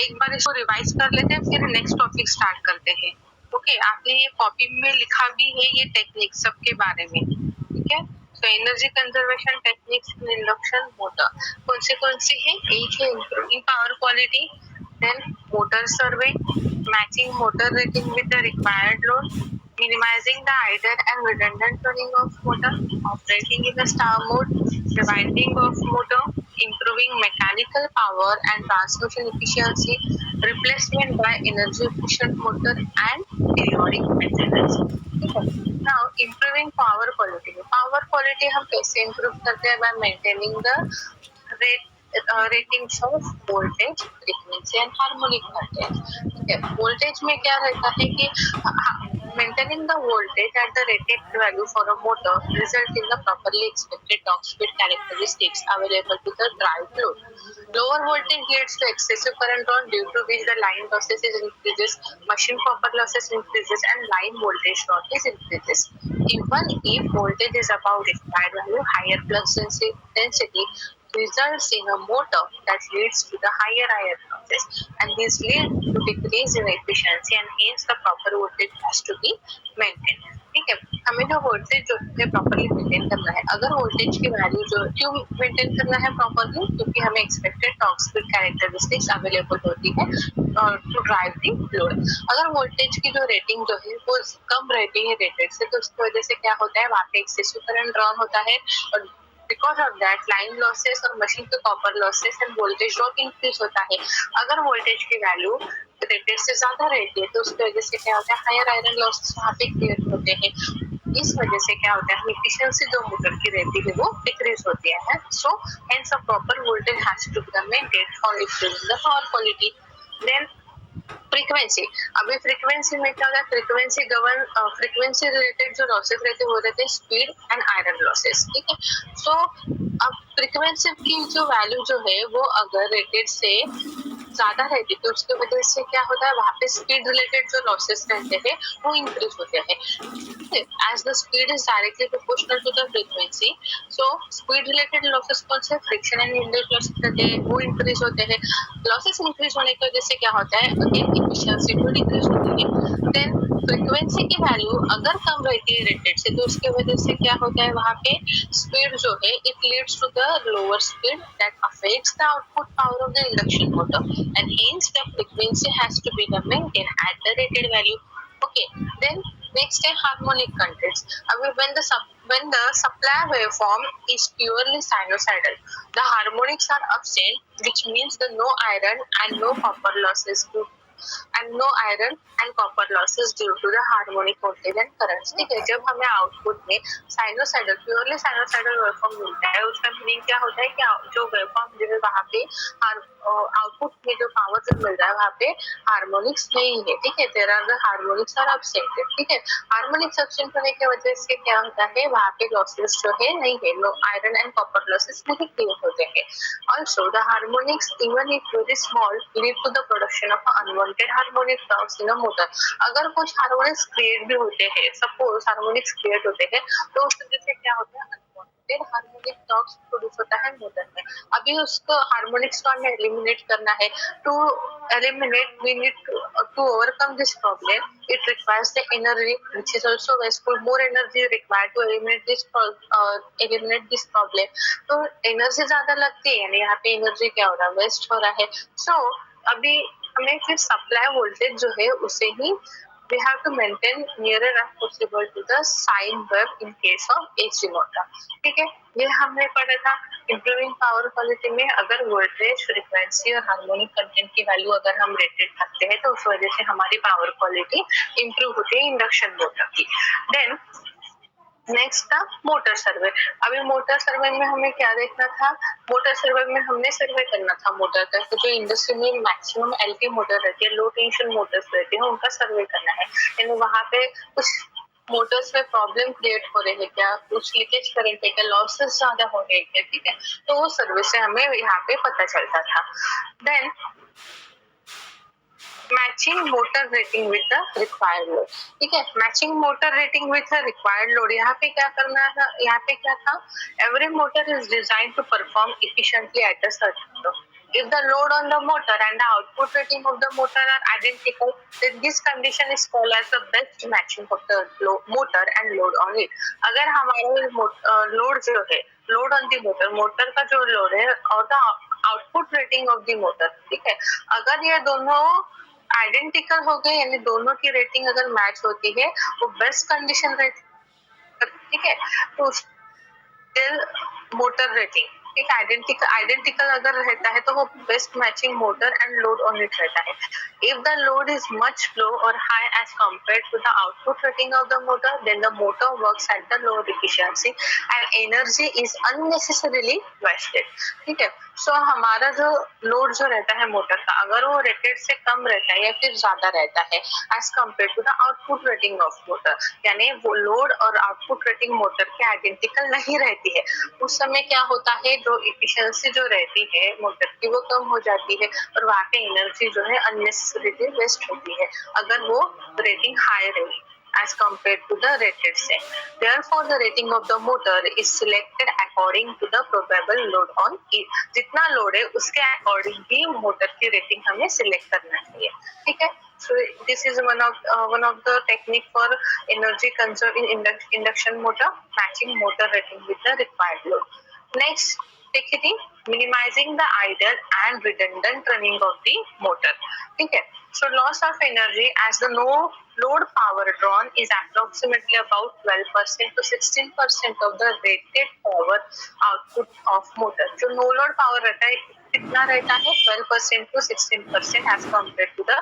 एक बार इसको रिवाइज कर लेते हैं, फिर नेक्स्ट टॉपिक स्टार्ट करते हैं। ओके, आपने ये कॉपी में लिखा भी है ये टेक्निक सबके बारे में, ठीक है। तो energy conservation techniques in induction motor कौन से हैं? एक है improving power quality, then motor survey, matching motor rating with the required load, minimizing the idle and redundant running of motor, operating in the star mode, rewinding of motor, improving mechanical power and transmission efficiency, replacement by energy efficient motor and periodic maintenance. ठीक है। Now improving power quality. Power quality हम कैसे improve करते हैं? By maintaining the ratings of voltage, frequency and harmonic content. ठीक है। Voltage में क्या रहता है कि maintaining the voltage at the rated value for a motor result in the properly expected torque speed characteristics available to the drive load. Lower voltage leads to excessive current on, due to which the line losses is increases, machine copper losses increases, and line voltage drop is increases. Even if voltage is above required value, higher flux density results in a motor that leads to the higher iron losses, and this leads to decrease in efficiency, and hence the proper voltage has to be maintained. ठीक है। हमें जो voltage जो है properly maintain करना है। अगर voltage की वैल्यू जो क्यों मेंटेन करना है प्रॉपरली, क्योंकि हमें expected torque speed characteristics available होती है टू ड्राइव द लोड। अगर वोल्टेज की जो रेटिंग जो है वो कम रहती है रेटेड से, तो उसकी वजह से क्या होता है, वहाँ पे एक्सेसिव करंट ड्रॉन होता है, और because of that line losses और मशीन के copper losses end voltage drop increase होता है। अगर वोल्टेज की वैल्यू रेटेड से ज्यादा रहती है तो उसकी वजह से क्या होता है, हायर आयरन लॉसेस वहाँ पे क्रिएट होते हैं। इस वजह से क्या होता है, एफिशिएंसी जो मोटर की रहती है वो डिक्रीज होती है। So hence a proper voltage has to be maintained for increasing the power quality. Then frequency. अभी फ्रीक्वेंसी में क्या होता है, फ्रीक्वेंसी रिलेटेड जो लॉसेस रहते हैं वो रहते हैं स्पीड एंड आयरन लॉसेस। ठीक है। सो अब फ्रीक्वेंसी की जो वैल्यू जो है वो अगर रेटेड से ज्यादा रहती है तो उसकी वजह से क्या होता है, वहाँ पे स्पीड रिलेटेड जो लॉसेस रहते हैं वो इंक्रीज होते हैं। As the speed is directly proportional to the frequency, so speed related losses कौन से, फ्रिक्शन एंड विंडेज लॉसेस रहते हैं वो इंक्रीज होते हैं। लॉसेस इंक्रीज होने की वजह से क्या होता है, अगेन एफिशिएंसी भी डिक्रीज होती है। देन फ्रीक्वेंसी की वैल्यू अगर कम रहती है रेटेड से तो उसके वजह से क्या होता है, वहाँ पे स्पीड जो है it leads to the lower speed that affects the output power of the induction motor, and hence the frequency has to be maintained at the rated value. Okay, then next है harmonic contents. When the supply waveform is purely sinusoidal, the harmonics are absent, which means the no iron and no copper losses due to the harmonic voltage and currents. ठीक है। जब हमें output में sinusoidal purely sinusoidal waveform मिलता है, उसका meaning क्या होता है कि जो वेवफॉर्म जो है वहाँ पे आउटपुट में जो पावर जो मिल रहा है वहाँ पे हार्मोनिक्स नहीं है। ठीक है। There are the harmonics are absent. ठीक है। हार्मोनिक्स एब्सेंट होने की वजह से क्या होता है, वहाँ पे लॉसेस जो है नहीं है, no iron and copper losses नहीं क्रिएट होते हैं। Also the harmonics even if very small lead to the production of unwanted harmonic terms in a motor. अगर कुछ हार्मोनिक्स क्रिएट भी होते हैं, सपोज हार्मोनिक्स क्रिएट होते हैं, तो उस वजह से क्या होता है, अनवांटेड हार्मोनिक टर्म्स प्रोड्यूस होता है मोटर में। अभी उसको हार्मोनिक्स को हमें एलिमिनेट करना है। To eliminate we need to overcome this problem, it requires the energy which is also wasteful, more energy required to eliminate this problem। तो एनर्जी ज्यादा लगती है, यानी यहाँ पे एनर्जी क्या हो रहा है, वेस्ट हो रहा है। सो अभी हमें फिर सप्लाई वोल्टेज जो है उसे ही we have to maintain nearer as possible to the sine wave in case of AC motor। ठीक है। ये हमने पढ़ा था। इम्प्रूविंग पावर क्वालिटी में अगर वोल्टेज, फ्रीक्वेंसी और हार्मोनिक कंटेंट की वैल्यू अगर हम रेटेड रखते हैं तो उस वजह से हमारी पावर क्वालिटी इंप्रूव होती है इंडक्शन मोटर की। देन नेक्स्ट था मोटर सर्वे। अभी मोटर सर्वे में हमें क्या देखना था, मोटर सर्वे में हमने सर्वे करना था मोटर का, तो जो इंडस्ट्री में मैक्सिमम एलटी मोटर रहती है, लो टेंशन मोटर्स रहती है, उनका सर्वे करना है। यानी वहाँ पे कुछ मोटर्स में प्रॉब्लम क्रिएट हो रहे हैं क्या, कुछ लीकेज करंट है क्या, लॉसेस ज्यादा हो रहे हैं। ठीक है। तो वो सर्वे से हमें यहाँ पे पता चलता था। Then matching motor rating with the required load. ठीक है। Matching motor rating with the required load, यहाँ पे क्या करना था, यहाँ पे क्या था, every motor is design to perform efficiently at a certain load. If the load on the motor and the output rating of the motor are identical, then this condition is called as the best matching of the motor and load on it. अगर हमारा load जो है, load on the motor, motor का जो load है और the output rating of the motor, ठीक है, अगर ये दोनों आइडेंटिकल हो गए, यानी दोनों की रेटिंग अगर मैच होती है, वो बेस्ट कंडीशन रहती है, ठीक है, तो मोटर रेटिंग, ठीक, आइडेंटिकल अगर रहता है तो वो best matching motor and load on it रहता है. If the load is much low और high as compared to the output rating of the motor, then the motor works at the lower efficiency and energy is unnecessarily wasted. ठीक है, सो हमारा जो load जो रहता है मोटर का, अगर वो रेटेड से कम रहता है या फिर ज्यादा रहता है as compare to the output rating of motor, यानी वो लोड और आउटपुट रेटिंग मोटर के आइडेंटिकल नहीं रहती है, उस समय क्या होता है, जो इफिशियंसी जो रहती है मोटर की वो कम हो जाती है और वहाँ पे एनर्जी जो है अननेसेसरीली वेस्ट होती है अगर वो रेटिंग हाई रही as compared to the rated set. Therefore, the rating of the motor is selected according to the probable load on it. जितना लोड है उसके अकॉर्डिंग ही मोटर की रेटिंग हमें सिलेक्ट करना चाहिए. ठीक है, so this is one of the technique for energy conserve in induction motor, matching motor rating with the required load. Next, take it in minimizing the idle and redundant running of the motor. ठीक है, so loss of energy as the no load power drawn is approximately about 12% to 16% of the rated power output of motor. जो no load power रहता है कितना रहता है, 12% to 16% as compared to the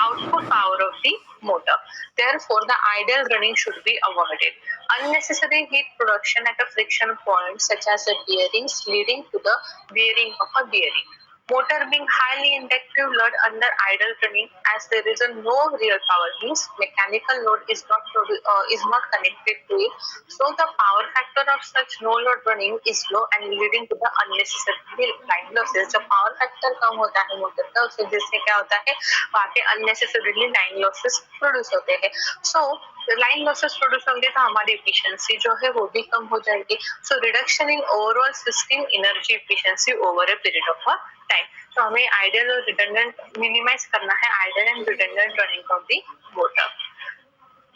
output power of the motor. Therefore, the idle running should be avoided. Unnecessary heat production at a friction point such as the bearings leading to the wearing of a bearing. Motor being highly inductive load under idle running, as there is no real power, means mechanical load is not connected to it, so the power factor of such no load running is low and leading to the unnecessary line losses. जब power factor कम होता है motor का, उससे जिससे क्या होता है, वहाँ पे unnecessarily line losses प्रोड्यूस होते हैं. So लाइन लॉसेस प्रोड्यूस होंगे तो हमारी एफिशिएंसी जो है वो भी कम हो जाएगी. So reduction in overall system energy efficiency over a period of time. तो हमें आइडल और रिडंडेंट मिनिमाइज करना है, idle and redundant running of the motor.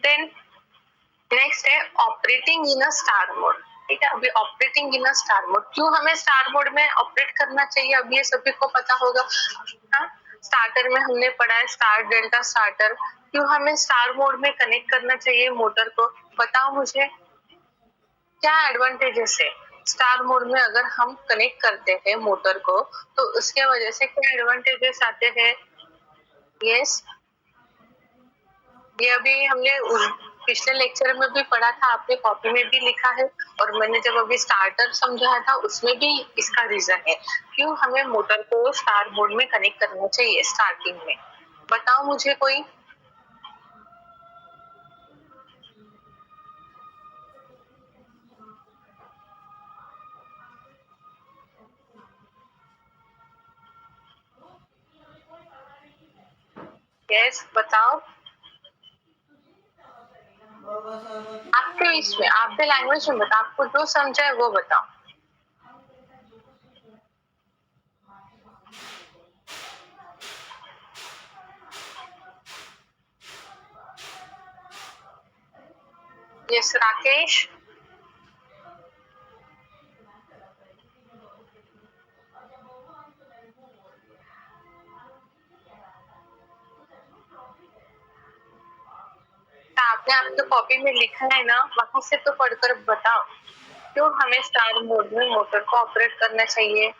Then next है operating in a star mode. ठीक है, अभी operating in a star mode, क्यों हमें स्टार मोड में ऑपरेट करना चाहिए, अब ये सभी को पता होगा. स्टार्टर में हमने पढ़ा है स्टार डेल्टा स्टार्टर. क्यों हमें स्टार मोड में कनेक्ट करना चाहिए मोटर को, बताओ मुझे क्या एडवांटेजेस है स्टार मोड में अगर हम कनेक्ट करते हैं मोटर को, तो उसके वजह से क्या एडवांटेजेस आते हैं. यस, ये अभी हमने पिछले लेक्चर में भी पढ़ा था, आपने कॉपी में भी लिखा है, और मैंने जब अभी स्टार्टर समझाया था उसमें भी इसका रीजन है क्यों हमें मोटर को स्टार मोड में कनेक्ट करना चाहिए स्टार्टिंग में. बताओ मुझे कोई. यस, बताओ. आपके इसमें आपके लैंग्वेज में बताओ, आपको जो समझा है वो बताओ. यस, राकेश. आपने आपके कॉपी में लिखा है ना, वहां से तो पढ़कर बताओ क्यों हमें स्टार मोड में मोटर को ऑपरेट करना चाहिए.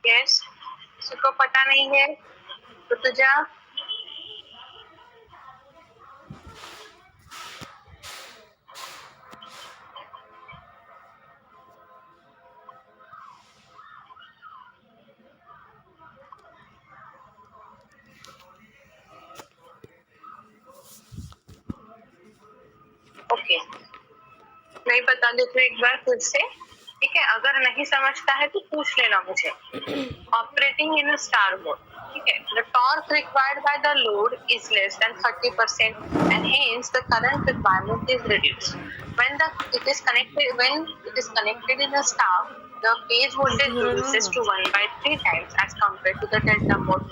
यस, किसको पता नहीं है तो तुझा. ओके, मैं बता देती हूँ एक बार फिर से, ठीक है? अगर नहीं समझता है तो पूछ लेना मुझे। Operating in a star mode, ठीक है? The torque required by the load is less than 30% and hence the current requirement is reduced. When it is connected in a star, the phase voltage reduces to 1 by 3 times as compared to the delta mode.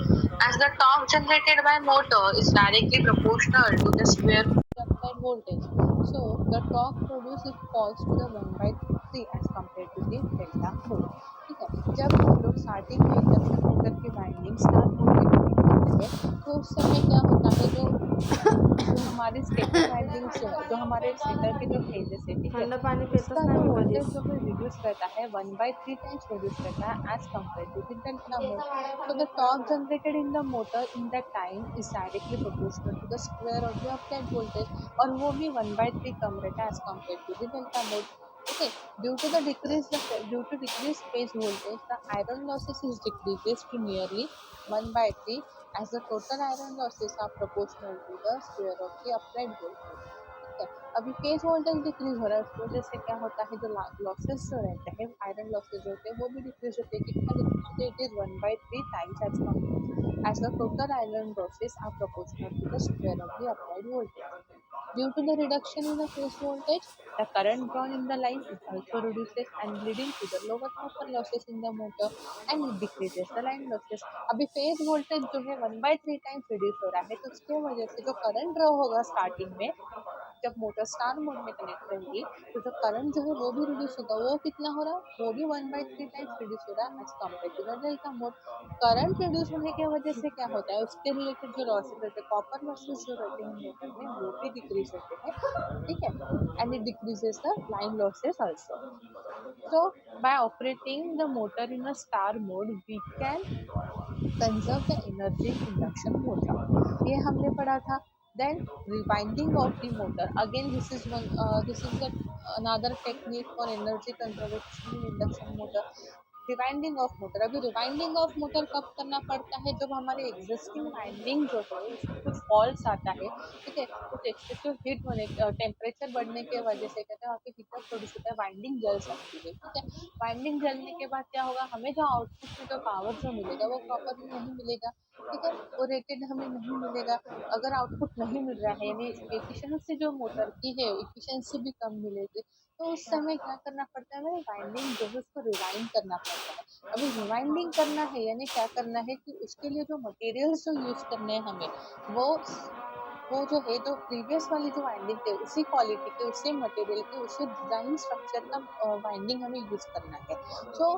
As the torque generated by motor is directly proportional to the square of the applied voltage, so the torque produced falls to the 1 by 3 as compared to the delta mode. ठीक है, जब हम लोग starting में induction motor की winding star mode में connect करते हैं तो उस समय क्या होता है, जो हमारे स्टेटर वाइंडिंग्स जो है, जो हमारे स्टेटर के जो फेजेस है, ठीक है, थंड पाणी पेतच उसका नाही जो मी वोल्टेज कधीच. जो है रिड्यूस रहता है 1/3 टाइम्स रिड्यूस रहता है as compare to the delta mode. So the torque generated in the motor in that time is directly proportional to the square of the applied voltage, और वो भी 1/3 कम रहता है as compared to the delta mode. Okay, due to decreased phase voltage, the iron losses is decreases to nearly 1/3 as the total iron losses are proportional to the square of the applied voltage. ठीक है, अभी phase voltage decrease हो रहा है, उसकी वजह से क्या होता है, जो लॉसेस जो रहते हैं, आयरन लॉसेस जो होते हैं, वो भी डिक्रीज होते हैं. कितना डिक्रीज होते हैं? It is 1/3 times as the total iron losses are proportional to the square of the applied voltage. Due to the reduction in the phase voltage, the current drawn in the line is also reduces and leading to the lower copper losses in the motor and it decreases the line losses. अभी phase voltage जो है 1/3 times reduce हो रहा है, तो उसके वजह से जो करंट ड्रॉ होगा स्टार्टिंग में, जब मोटर स्टार मोड में कनेक्ट रहेगी, तो जो करंट जो है वो भी रिड्यूस होगा. वो कितना हो रहा है? वो भी 1/3 टाइम्स रिड्यूस हो रहा है as compare to the delta mode. Current reduce होने की वजह से क्या होता है, उसके रिलेटेड जो लॉसेस रहते हैं, कॉपर लॉसेस जो रहते हैं मोटर में, वो भी डिक्रीज होते हैं. ठीक है, and it decreases the line losses also. So by operating the motor in a star mode, we can conserve the energy in induction motor. ये हमने पढ़ा था. Then rewinding of the motor. Again, this is another technique for energy conservation in induction motor. Rewinding of motor. अभी rewinding of motor कब करना पड़ता है? जब हमारे एग्जिस्टिंग वाइंडिंग जो है उसमें कुछ फॉल्स आता है, ठीक है, कुछ एक्सेसिव हीट होने, टेम्परेचर बढ़ने के वजह से कहते हैं वहाँ पे हीटअप प्रोड्यूस होता है, वाइंडिंग जल सकती है. ठीक है, वाइंडिंग जलने के बाद क्या होगा, हमें जो आउटपुट में जो पावर जो मिलेगा वो प्रॉपरली नहीं मिलेगा. ठीक है, वो रेटेड हमें नहीं मिलेगा. अगर आउटपुट नहीं मिल रहा है, यानी एफिशिएंसी जो मोटर की है एफिशिएंसी भी कम मिलेगी, तो उस समय क्या करना पड़ता है, हमें वाइंडिंग जो है उसको रिवाइंड करना पड़ता है. अभी रिवाइंडिंग करना है यानी क्या करना है कि उसके लिए जो मटेरियल्स जो यूज करने हैं हमें, वो वो जो है, जो प्रीवियस वाली जो वाइंडिंग थे उसी क्वालिटी के, उसी मटेरियल के, उसी डिजाइन स्ट्रक्चर का वाइंडिंग हमें यूज करना है. सो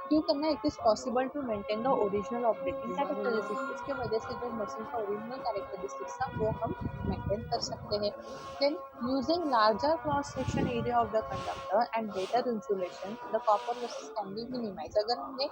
क्यों करना है? It is possible to maintain the original operating characteristics. इसके वजह से जो मशीन का ओरिजिनल कैरेक्टरिस्टिक्स था वो हम मेंटेन कर सकते हैं. Then using larger cross section area of the conductor and better insulation, the copper losses can be minimize. अगर हमने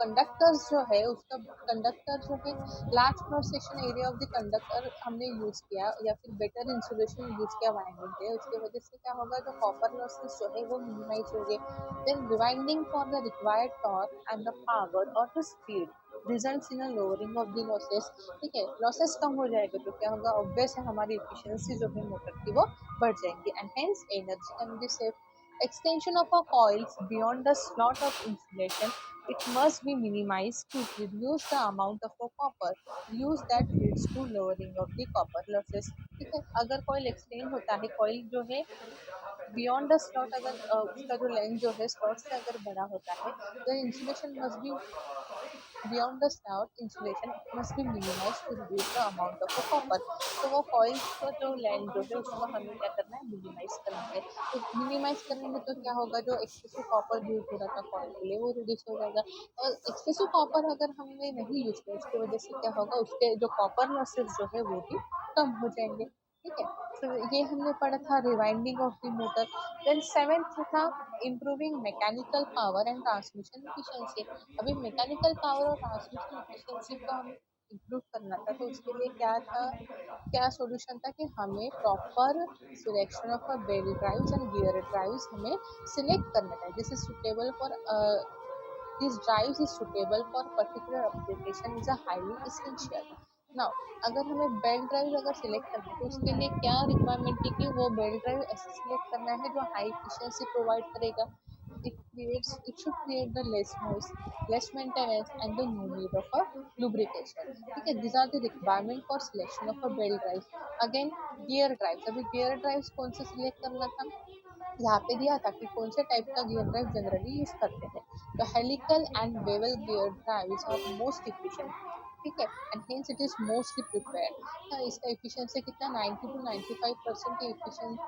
कंडक्टर्स जो है उसका, कंडक्टर जो है, large cross section area of the conductor हमने यूज किया या फिर बेटर इंसुलेशन यूज किया वाइंडिंग पे, उसके वजह से क्या होगा, जो कॉपर लॉसेस जो है वो मिनिमाइज हो गए. Then rewinding for the required torque and the power और the speed results in a lowering of the losses. ठीक है, लॉसेस कम हो जाएगा तो क्या होगा, ऑब्वियस है हमारी इफिशियंसी जो है मोटर की वो बढ़ जाएंगी and hence energy can be save. Extension of a coils beyond the slot of insulation, it must be minimized to reduce the amount of a copper use that leads to lowering of the copper losses. ठीक है, अगर coil extend होता है, coil जो है beyond the slot, अगर उसका जो लेंथ जो है स्लॉट से अगर बड़ा होता है, तो insulation must be beyond the snout insulation, it must be minimized to reduce the amount of a copper. तो वो कॉइल्स का जो लेंथ जो है उसको हमें क्या करना है, मिनिमाइज करना है. तो मिनिमाइज करेंगे तो क्या होगा, जो एक्सेसिव कॉपर यूज हो रहा था कॉइल के लिए वो रिड्यूस हो जाएगा. और एक्सेसिव कॉपर अगर हमने नहीं यूज किया उसकी वजह से क्या होगा, उसके जो कॉपर लॉसेस जो है वो भी कम हो जाएंगे. ठीक है, तो ये हमने पढ़ा था rewinding of the motor. Then seventh था improving mechanical power and transmission efficiency. अभी मैकेनिकल पावर और ट्रांसमिशन एफिशिएंसी को हमें इम्प्रूव करना था, तो उसके लिए क्या था, क्या सॉल्यूशन था कि हमें proper selection of a belt drives and gear drives हमें सिलेक्ट करना था. This is suitable for these drives is suitable for particular application is a highly essential. Now अगर हमें बेल्ट ड्राइव अगर सिलेक्ट करना है तो उसके लिए क्या रिक्वायरमेंट थी कि वो बेल्ट ड्राइव ऐसे सिलेक्ट करना है जो हाई एफिशिएंसी प्रोवाइड करेगा. It should create the less noise, less maintenance, and the no need of a lubrication. ठीक है, these are the requirement for selection of a belt drive. Again, gear drives. अभी gear drives कौन से select करना था, यहाँ पे दिया था कि कौन से टाइप का गियर ड्राइव जनरली यूज करते हैं. तो helical and bevel gear drives are most efficient. ठीक है, and hence it is mostly preferred. इसका एफिशिएंसी कितना 90 to 95% एफिशिएंट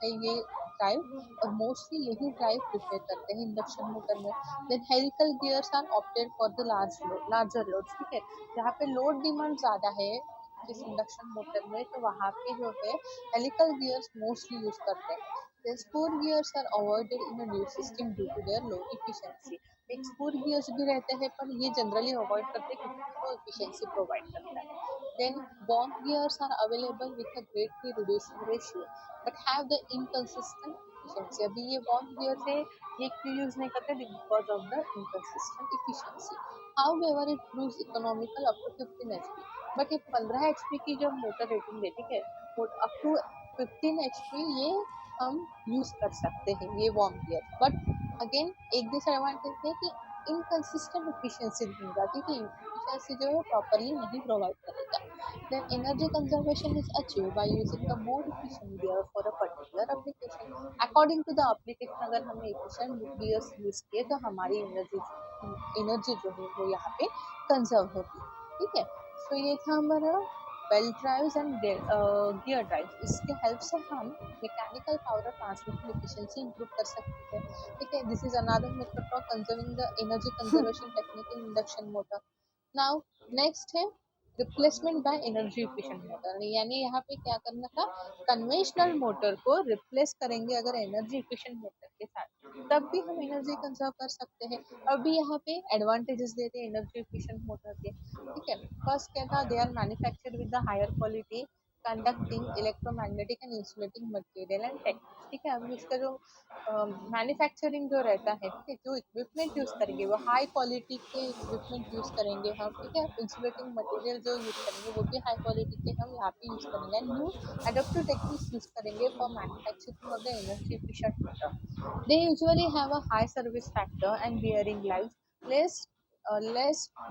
है ये ड्राइव, और मोस्टली यही ड्राइव प्रिपेयर करते हैं इंडक्शन मोटर में. Then helical gears are opted for the larger loads. ठीक है, जहाँ पे लोड डिमांड ज्यादा है जिस इंडक्शन मोटर में, तो वहाँ पे जो है हेलिकल गियर्स मोस्टली यूज करते हैं. Then spur gears are avoided in a new system due to their low efficiency. एक स्पूर गियर्स भी रहते हैं पर ये जनरली अवॉइड करते हैं क्योंकि वो एफिशिएंसी प्रोवाइड करता है. Then warm gears are available with a greatly reducing ratio but have the inconsistent efficiency. अभी ये warm gears है, ये क्यों यूज नहीं करते because of the inconsistent efficiency. However, it proves economical up to 15 HP. But ये 15 HP की जो मोटर रेटिंग है, ठीक है, अप टू 15 HP ये हम यूज कर सकते हैं ये वार्म गियर. बट अगेन एक डिसएडवांटेज है कि इनकंसिस्टेंट एफिशिएंसी देगा. ठीक है, एफिशिएंसी जो है प्रॉपरली नहीं प्रोवाइड करेगा. Then energy conservation is achieve by using the more efficient gear for a particular application. According to the application अगर हमने एफिशिएंट गियर्स यूज किए तो हमारी एनर्जी जो है वो यहाँ पे कंजर्व होगी. ठीक है, तो ये था हमारा belt drives and gear drives. इसके हेल्प से हम मैकेनिकल पावर और ट्रांसमिशन एफिशिएंसी इंप्रूव कर सकते हैं. ठीक है, this is another method for conserving the energy conservation technique in induction motor. Now next है replacement by energy efficient motor. यानी यहाँ पे क्या करना था, कन्वेंशनल मोटर को रिप्लेस करेंगे अगर एनर्जी एफिशिएंट मोटर के साथ, तब भी हम एनर्जी कंजर्व कर सकते हैं. अभी यहाँ पे एडवांटेजेस देते हैं एनर्जी एफिशिएंट मोटर के. ठीक है, फर्स्ट क्या था, they are manufactured with the higher quality conducting electromagnetic and insulating material and techniques. ठीक है, हम इसका जो मैन्युफैक्चरिंग जो रहता है, ठीक है, जो इक्विपमेंट यूज करेंगे वो हाई क्वालिटी के इक्विपमेंट यूज करेंगे हम. ठीक है, इंसुलेटिंग मटेरियल जो यूज करेंगे वो भी हाई क्वालिटी के हम यहाँ पे यूज करेंगे. And new adaptive techniques use करेंगे for manufacturing of the energy efficient motor. They usually have a high service factor and bearing life, less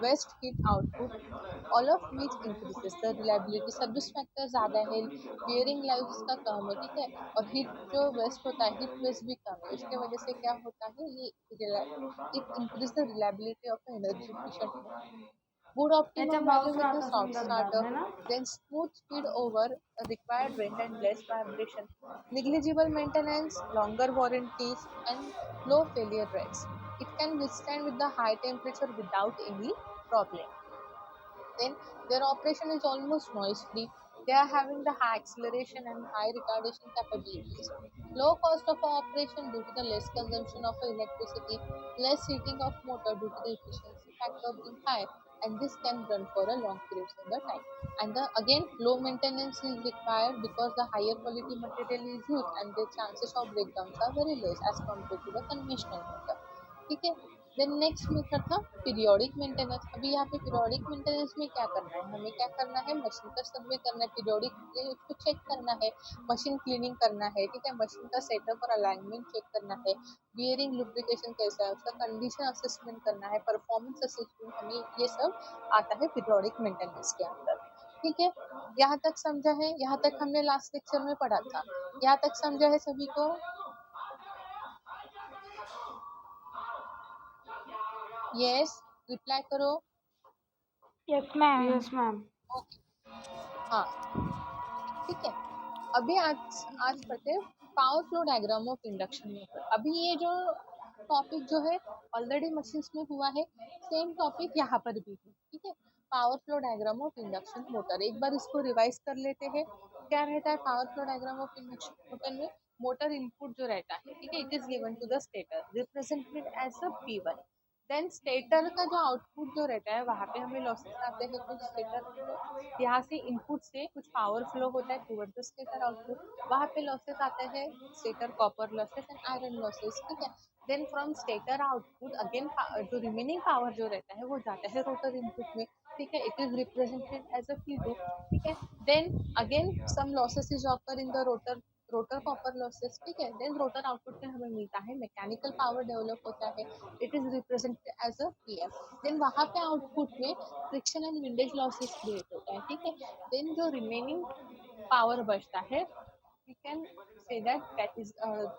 waste heat output, all of which increases the reliability. Service factor ज्यादा है, bearing life इसका कम है. ठीक है, और heat जो waste होता है, हीट वेस्ट भी कम है. इसके वजह से क्या होता है, ये it increase the reliability of energy efficient motor. Good याचा optimum value पाऊस with a राहत असून soft दगदग starter, है ना. then smooth speed over a required range and less vibration, negligible maintenance, longer warranties, and low failure rates. It can withstand with the high temperature without any problem. Then their operation is almost noise free. They are having the high acceleration and high retardation capabilities. Low cost of operation due to the less consumption of electricity, less heating of motor due to the efficiency factor being high, and this can run for a long periods of the time. And the again low maintenance is required because the higher quality material is used and the chances of breakdowns are very less as compared to the conventional motor. ठीक है, then next method था periodic maintenance. अभी यहाँ पे periodic maintenance में क्या करना है, हमें क्या करना है, मशीन का सर्वे करना है, पीरियोडिक उसको चेक करना है, मशीन क्लीनिंग करना है. ठीक है, मशीन का सेटअप और अलाइनमेंट चेक करना है, बियरिंग लुब्रिकेशन कैसा है उसका कंडीशन असेसमेंट करना है, परफॉर्मेंस असेसमेंट, हमें ये सब आता है पीरियोडिक मेंटेनेंस के अंदर. ठीक है, यहाँ तक समझा है, यहाँ तक हमने लास्ट लेक्चर में पढ़ा था. यहाँ तक समझा है सभी को. यस, रिप्लाई करो. Yes ma'am. Yes ma'am. Okay, हाँ, ठीक है. अभी आज पढ़ते हैं power flow diagram of induction motor. अभी ये जो टॉपिक जो है ऑलरेडी मशीन्स में हुआ है, सेम टॉपिक यहाँ पर भी है. ठीक है, power flow diagram of induction motor. एक बार इसको रिवाइज कर लेते हैं. क्या रहता है power flow diagram of induction motor में, मोटर इनपुट जो रहता है, ठीक है, it is given to the stator represented as a P1. Then stator का जो आउटपुट जो रहता है वहां पे हमें लॉसेस आते हैं कुछ स्टेटर, यहाँ से इनपुट से कुछ पावर फ्लो होता है टूवर्ड द स्टेटर आउटपुट, वहां पे लॉसेस आते हैं stator copper losses and iron losses, ठीक है। Then from stator output again जो रिमेनिंग पावर जो रहता है वो जाता है रोटर इनपुट में, ठीक है। It is represented as a P2, ठीक है। Then again some losses is occur in the rotor, rotor copper losses, ठीक है। देन रोटर आउटपुट में हमें मिलता है मैकेनिकल पावर डेवलप होता है, it is represented as a PF। Then वहां पे आउटपुट में friction and windage losses create होता है, ठीक है। देन जो रिमेनिंग पावर बचता है we can say that is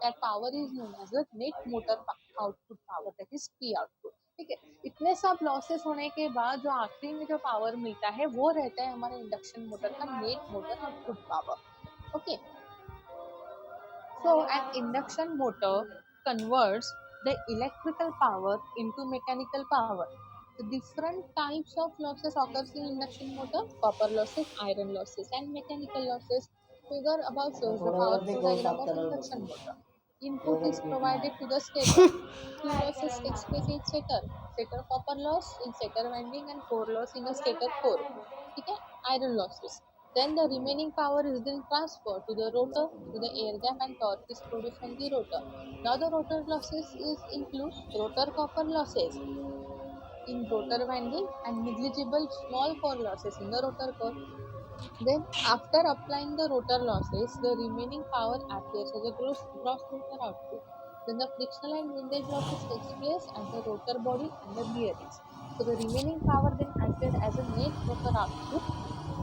that power is known as the net motor output power, that is P output, ठीक है। इतने सब लॉसेस होने के बाद जो आखिरी में जो पावर मिलता है वो रहता है हमारे इंडक्शन मोटर का net motor output power, okay. So an induction motor converts the electrical power into mechanical power. The different types of losses occurs in induction motor: copper losses, iron losses, and mechanical losses. Figure above shows the power flow diagram of induction motor. Input is provided to the stator. Key losses takes place in stator. Stator copper loss in stator winding and core loss in the stator core. Okay, iron losses. Then the remaining power is then transferred to the rotor through the air gap and torque is produced from the rotor. Now the rotor losses is include rotor copper losses in rotor winding and negligible small core losses in the rotor core. Then after applying the rotor losses, the remaining power appears as a gross rotor output. Then the frictional and windage losses takes place at the rotor body and the bearings. So the remaining power then appears as a net rotor output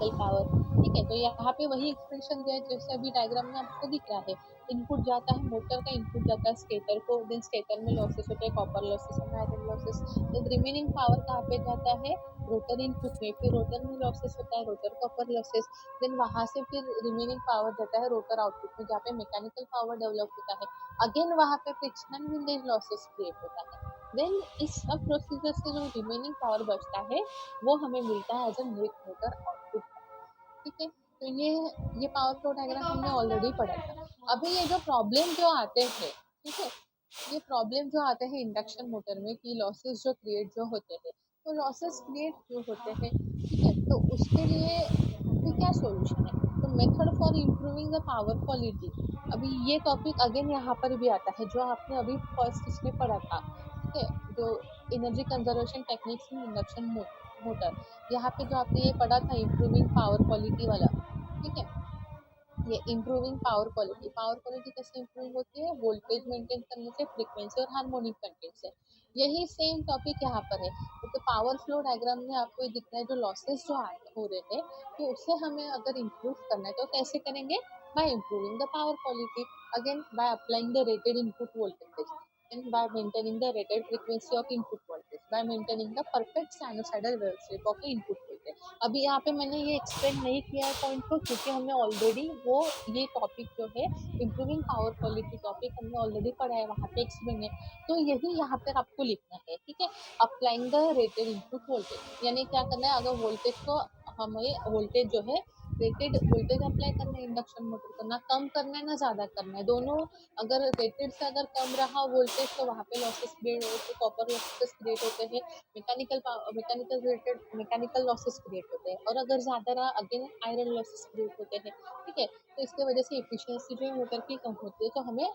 power, ठीक है। तो यहाँ पे वही expression दिया है जैसे अभी डायग्राम में आपको दिख रहा है। इनपुट जाता है, मोटर का इनपुट जाता है स्टेटर को, देन स्टेटर में लॉसेस होते हैं copper losses and iron losses. Then remaining power कहाँ पे जाता है, रोटर इनपुट में, फिर रोटर में लॉसेस होता है रोटर कॉपर लॉसेस। देन वहां से फिर रिमेनिंग पावर जाता है रोटर आउटपुट में जहाँ पे मैकेनिकल पावर डेवलप होता है। अगेन वहां पे फ्रिक्शनल विंडेज लॉसेस क्रिएट होता है। देन इस सब प्रोसीजर से जो रिमेनिंग पावर बचता है वो हमें मिलता है एज अ नेट मोटर आउटपुट, ठीक है। तो ये पावर फ्लो डायग्राम हमने ऑलरेडी पढ़ा था। अभी ये जो प्रॉब्लम जो आते हैं, ठीक है, ये प्रॉब्लम जो आते हैं इंडक्शन मोटर में कि लॉसेस जो क्रिएट जो होते हैं, तो लॉसेस क्रिएट जो होते हैं, ठीक है, तो उसके लिए भी क्या सॉल्यूशन है। तो method for improving the power quality, अभी ये टॉपिक अगेन यहाँ पर भी आता है जो आपने अभी फर्स्ट इसमें पढ़ा था, ठीक है, जो energy conservation techniques in induction motor, यहाँ पे जो आपने ये पढ़ा था इम्प्रूविंग पावर क्वालिटी वाला, ठीक है। ये इम्प्रूविंग पावर क्वालिटी कैसे इम्प्रूव होती है, वोल्टेज मेंटेन करने से, फ्रीक्वेंसी और हार्मोनिक कंटेंट से। यही सेम टॉपिक यहाँ पर है। तो पावर फ्लो डायग्राम में आपको ये दिख रहा है जो लॉसेस जो हो रहे हैं, तो उससे हमें अगर इम्प्रूव करना है तो कैसे करेंगे, bye improving the power quality, again by applying the rated input voltage and by maintaining the rated frequency of input voltage, by maintaining the perfect sinusoidal wave shape of the input voltage। अभी यहाँ पे मैंने ये explain नहीं किया है point को क्योंकि हमने ऑलरेडी वो ये टॉपिक जो है इम्प्रूविंग पावर क्वालिटी टॉपिक हमने ऑलरेडी पढ़ा है, वहाँ पे एक्सप्लेन है। तो यही यहाँ पर आपको लिखना है, ठीक है। Applying the rated input voltage यानी क्या करना है, अगर वोल्टेज को हमें वोल्टेज जो है रेटेड वोल्टेज अप्लाई करना है इंडक्शन मोटर को, ना कम करना है ना ज्यादा करना है, दोनों। अगर रेटेड से अगर कम रहा वोल्टेज तो वहाँ पे लॉसेस क्रिएट होते हैं, कॉपर लॉसेस क्रिएट होते हैं, मैकेनिकल लॉसेस क्रिएट होते हैं, और अगर ज्यादा रहा अगेन आयरन लॉसेस क्रिएट होते हैं, ठीक है। तो इसके वजह से एफिशिएंसी जो है मोटर की कम होती है, तो हमें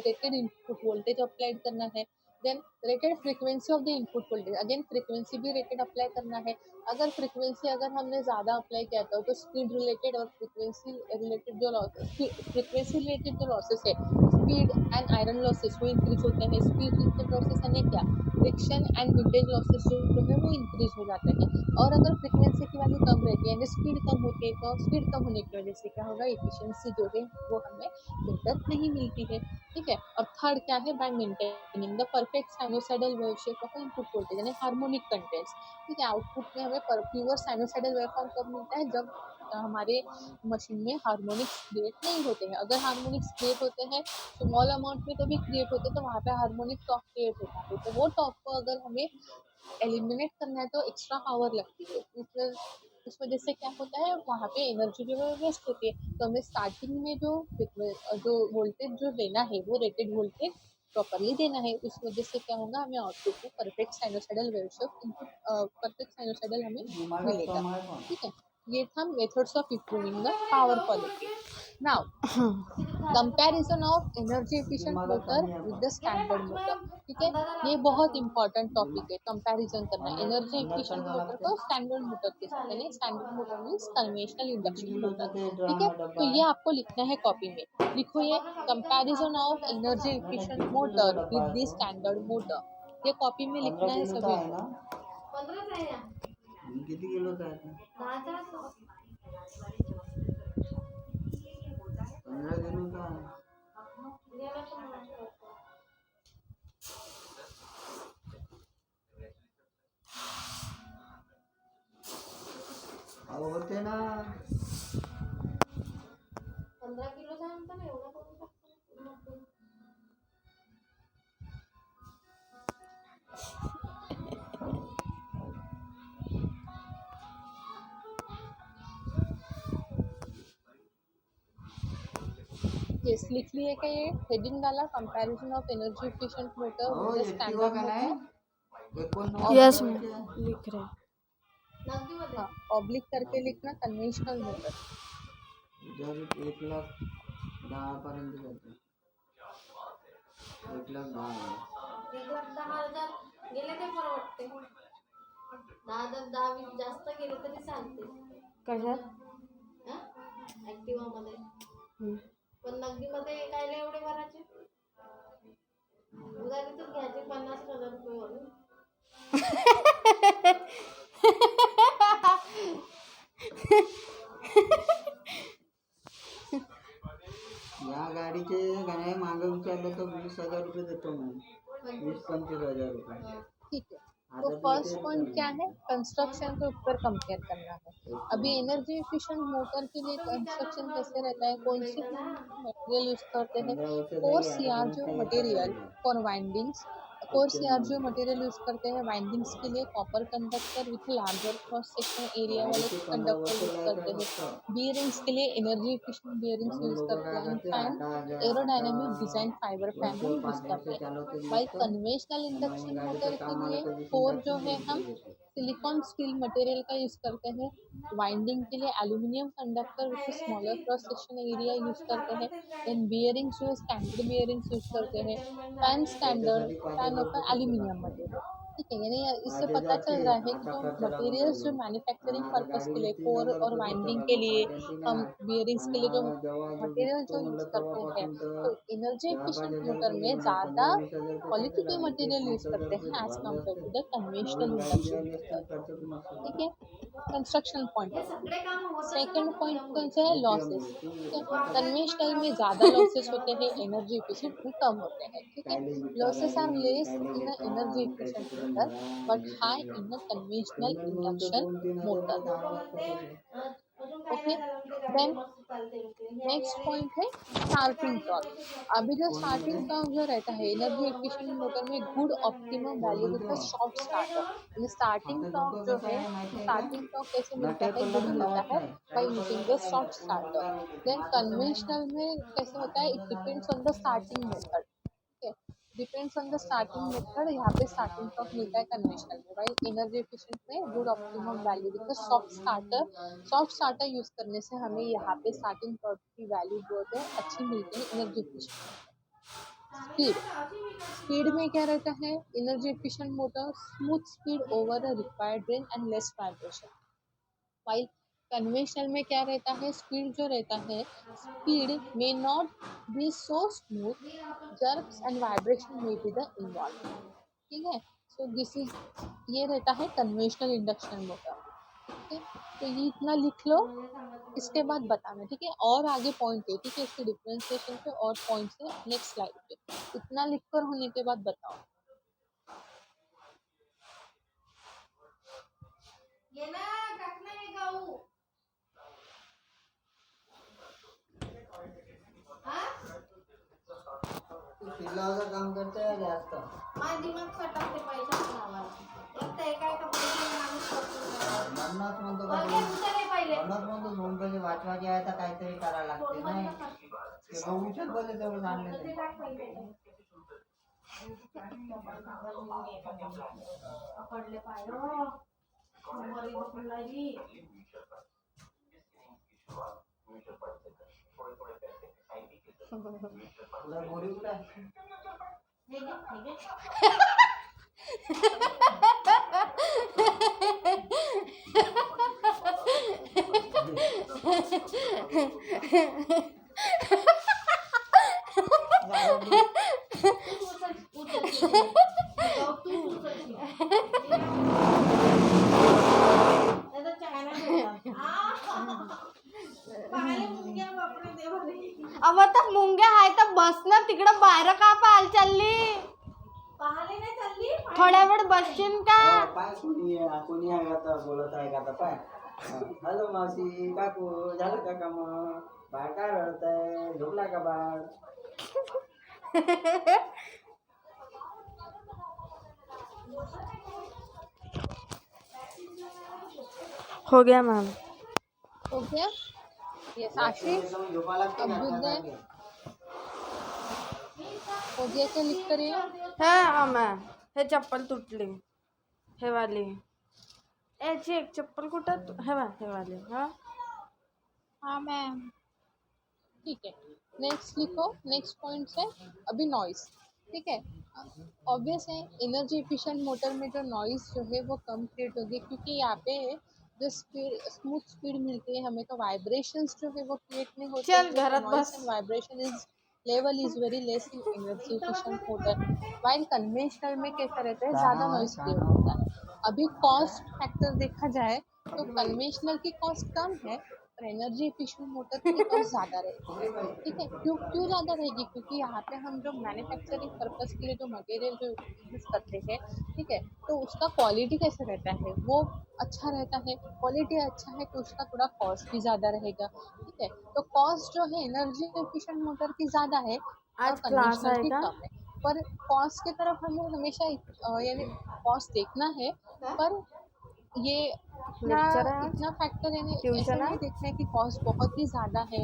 रेटेड इनपुट वोल्टेज अप्लाई करना है। Then rated frequency of the input voltage, again frequency भी रेटेड अप्लाई करना है। अगर फ्रीक्वेंसी अगर हमने ज़्यादा अप्लाई किया था तो स्पीड रिलेटेड और फ्रीक्वेंसी रिलेटेड जो फ्रीक्वेंसी रिलेटेड जो लॉसेस है, स्पीड एंड आयरन लॉसेस वो इंक्रीज होते हैं। स्पीड रिलेटेड लॉसेस यानी क्या, फ्रिक्शन एंड विंडेज लॉसेस जो है वो इंक्रीज हो जाते हैं। और अगर फ्रीक्वेंसी की वैल्यू कम रहती है यानी स्पीड कम होती है, तो स्पीड कम होने की वजह से क्या होगा, एफिशिएंसी जो है वो हमें बेहतर नहीं मिलती है, ठीक है। और थर्ड क्या है, bye maintaining the perfect sinusoidal wave shape of input voltage यानी हार्मोनिक कंटेंट्स, ठीक है। आउटपुट में हमें प्योर साइनोसाइडल वेवफॉर्म कब मिलता है, जब हमारे मशीन में हार्मोनिक्स क्रिएट नहीं होते हैं। अगर हार्मोनिक्स क्रिएट होते हैं स्मॉल अमाउंट में तो भी क्रिएट होते हैं, तो वहाँ पे हार्मोनिक टॉप क्रिएट होता है, तो वो टॉप को अगर हमें एलिमिनेट करना है तो एक्स्ट्रा पावर लगती है। उस वजह से क्या होता है, वहाँ पे एनर्जी जो है वेस्ट होती है। तो हमें स्टार्टिंग में जो वोल्टेज जो लेना है वो रेटेड वोल्टेज प्रॉपरली देना है, उस वजह से क्या होगा, हमें आउटपुट में perfect sinusoidal wave shape input, perfect sinusoidal हमें मिलेगा। ठीक है, ये था methods of improving the power quality. Now comparison of energy efficient motor with the standard motor. ठीक है, ये बहुत इंपॉर्टेंट टॉपिक है, कंपैरिजन करना एनर्जी एफिशिएंट मोटर को स्टैंडर्ड मोटर के साथ, यानी standard motor means conventional induction motor. ठीक है, तो ये आपको लिखना है कॉपी में, लिखो ये comparison of energy efficient motor with the standard motor, ये कॉपी में लिखना है सभी को। 15 किलो का है। अब होते ना 15 किलोचा आणता ना, एवढा करू शकतो. यस, लिख लिए क्या ये हेडिंग डाला, comparison of energy efficient motor हो विद द एक्टिवा स्टैंडर्ड का मोटर। नहीं एक कौन यस सा मैम, लिख रहे हैं। नगदीमध्ये हाँ, ऑब्लिक करके लिखना कन्वेंशनल मोटर। जर 1,10,000 जाते 1,10,000 1,10,000 गेले ते परवडते. 10,000 10-20 जास्त गेले तरी चालते. कशात? ऍक्टिवा मध्ये. पण नगदीमध्ये काय लय एवढे भरायचे, उधारीतच घ्यायचे 50,000 रुपये वरून. या गाडीचे गाणे मागं विचारलं तर 20,000 रुपये देतो मैं, 20-25,000 रुपये। ठीक है, तो फर्स्ट पॉइंट क्या है, कंस्ट्रक्शन के ऊपर कंपेयर करना है। अभी एनर्जी एफिशिएंट मोटर के लिए कंस्ट्रक्शन कैसे रहता है, कौन सी मटेरियल यूज करते हैं, 15 वर्ष कोर झाली, आता सीआरजो पण material for windings. Core CRGO material use करते हैं वाइंडिंग्स के लिए, copper conductor with larger cross section area वाले गाडीचे 15 कंडक्टर वर्ष यूज करते हैं। फक्त बियरिंग्स के लिए एनर्जी एफिशिएंट बियरिंग्स म्हणून यूज लोक करते काय हैं, करते fan 8,000 aerodynamic design fibre fan हम यूज 5 वर्ष करते हैं। चालवते भाई मस्त। कन्वेंशनल मग इंडक्शन गाडीचं मोटर के काम आलं लिए तर वीस कोर जो इंडक्शन है हम घेतो। सिलिकॉन स्टील मटेरियल का यूज करते हैं। वाइंडिंग के लिए aluminium conductor with smaller cross section area use करते हैं। देन बियरिंग्स जो स्टैंडर्ड बियरिंग्स यूज करते हैं। फैन स्टैंडर्ड त्याच्यासाठी 5,000 फैन रुपये होता है खर्च एल्यूमिनियम लागतो। मटेरियल। ठीक है, यानी इससे पता 5,000 चल चे रहा है कि आता जो खर्च लागून मटेरियल्स जो राहिलो। मैन्युफैक्चरिंग आता पर्पस के गाडीला लिए, कोर 3,000 और रुपये खर्च वाइंडिंग के लागतो लिए फायद्याची हम ना। बियरिंग्स के लिए जो जेव्हा जो मटेरियल विकतो जो यूज म्हणलं करते हैं, तेव्हापासून तर तो एनर्जी दहा पाच एफिशिएंट हजार मोटर रुपये में गेले, मग ज्यादा 15-20,000 रुपये क्वालिटी खर्च के लागले, ते मटेरियल यूज 30,000 करते रुपये हैं एज वाढले कम्पेयर असते। टू द कन्वेंशनल नवीन गाडी इंडक्शन घ्यायली असती मोटर। खर्च पण नसतो ठीक झाला। है, कंस्ट्रक्शन पॉइंट हे ऑफ व्यू। सगळे काम होत असेल ना सेकंड पॉइंट कौन तुझ्यामुळे. सा है, लॉसेस। त्यामुळे ठीक तू है, आता कन्वेंशनल में ज्यादा लॉसेस होते हैं, एनर्जी एफिशिएंट में कम होते हैं। ठीक है, कायले विकता लॉसेस आर गाडी, लेस कायले इन घेता, एनर्जी मग पैसे एफिशिएंट कुठून मोटर भरा, बट हे हाई सगळं. इन द कन्वेंशनल पेमेंट म्हणून तर इंडक्शन 2-3,000 रुपये मोटर। दहा वाजता पडले. अजून काय ओके, काय झालं म्हणजे गाडी देन मस्त चालते होते. ह्या नेक्स्ट याने पॉइंट है आमच्या स्टार्टिंग गाडीचे टॉर्क। पैसे जास्त. अभी जो कोण स्टार्टिंग म्हणते टॉर्क जो रहता है किती एनर्जी एफिशिएंट मोटर में, गुड वर्षापर्यंत ऑप्टिमम मिळाले. कोण वैल्यू विद म्हणतो द शॉर्ट स्टार्टर। लोकेशन यानी स्टार्टिंग आता टॉर्क लोक जो कसं है, आहे माहिती आहे का, स्टार्टिंग टॉर्क कैसे मिलता नटे है, गुड पल्ला मिलता लावत है नाही, बाय काही यूजिंग पडलं द तर काही शॉर्ट नाही, पूर्ण स्टार्टर। भंगार होते. देन माझं तर नाही. कन्वेंशनल में कैसे होता है, it depends on the starting method. ठीक है, depends on the starting method, यहाँ पे स्टार्टिंग टॉर्क मिलता है कन्वेंशनल में। भाई एनर्जी एफिशिएंट में good optimum value with the soft starter. Soft starter use करने से हमें यहाँ पे स्टार्टिंग टॉर्क की वैल्यू जो है अच्छी मिलती है एनर्जी एफिशिएंट। स्पीड, स्पीड में क्या रहता है, energy efficient motor smooth speed over the required range and less vibration. While conventional में क्या रहता है, स्पीड जो रहता है, speed may not be so smooth, jerks and vibration में बी द इन्वॉल्व। ठीक है, सो दिस इज, ये रहता है कन्वेंशनल इंडक्शन मोटर। ठीक है, तो ये इतना लिख लो, इसके बाद बताना। ठीक है, और आगे पॉइंट है, ठीक है, इसके डिफरेंशिएशन पे और पॉइंट्स है नेक्स्ट स्लाइड पे। इतना लिख कर होने के बाद बताओ। ये ना टाकना है गाऊ. हा? तू शिलावचं काम करते का जास्त? माझा दिमाग सटकते पैशाच्या नावाला. एक तर एका एका पैशाने माणूस करतो. म्हणूनच म्हणतो का बघे दोन- उचले पहिले. म्हणूनच म्हणतो 2 पैसे वाचवायचे आहे तर काहीतरी करायला लागते फोन नाही. बंद कर. ते बघूच बोलले तेवढं तर आणले ते टाक पहिले. पकडले पाय बरी दुखून लागली तुला गोरी कुठे आहे? हे घे, हे घे. तू उचल तू उचल त्याचा चायना पाहायला मुंग्या बापरे देवा रे. अब तर मुंग्या आहे तर बस ना तिकडं बाहेर का पाहायला चालली पाहायला नाही चालली थोड्या वेळ बसशील का पाय कोणी आहे आता बोलत आहे का आता पाय. हॅलो मावशी काकू झालं का काम? बाळ काय रडत आहे? झोपला का बाळ? हो गया मैम हो गया? यस आशीष झोपा लागते का? अभ्युदय हो गया क्या लिख कर रही हो? है मैम हे चप्पल तुटली हे वाली याची एक चप्पल कुठं हे वाली हाँ हाँ मैम ठीक है नेक्स्ट लिखो नेक्स्ट पॉइंट है अभी नॉइस ठीक है ऑब्वियस है एनर्जी एफिशिएंट मोटर में जो नॉइस जो है वो कम क्रिएट होगी क्योंकि यहाँ पे जो स्पीड स्मूथ स्पीड मिलती है हमें तो वाइब्रेशंस जो है वो क्रिएट नहीं होते चल घरात नॉइस बस and vibration is level is very less in energy efficient motor while conventional में कैसा रहता है ज़्यादा नॉइस क्रिएट होता है अभी कॉस्ट फैक्टर देखा जाए तो कन्वेंशनल की कॉस्ट कम है और एनर्जी एफिशिएंट मोटर की कॉस्ट ज़्यादा रहेगी ठीक है क्यों क्यों ज़्यादा रहेगी क्योंकि यहाँ पे हम जो मैन्युफैक्चरिंग पर्पस के लिए जो मटेरियल जो यूज़ करते हैं ठीक है तो उसका क्वालिटी कैसे रहता है वो अच्छा रहता है क्वालिटी अच्छा है तो उसका थोड़ा कॉस्ट भी ज़्यादा रहेगा ठीक है तो कॉस्ट जो है एनर्जी एफिशिएंट मोटर की ज़्यादा है और आज क्लास कन्वेंशनल की आएगा कम है पर कॉस्ट की तरफ हमें हमेशा यानी कॉस्ट देखना है पर ये लेक्चर है आज इतना फैक्टर यानी ट्यूशन ऐसे है नहीं देखना है कि कॉस्ट बहुत ही ज़्यादा है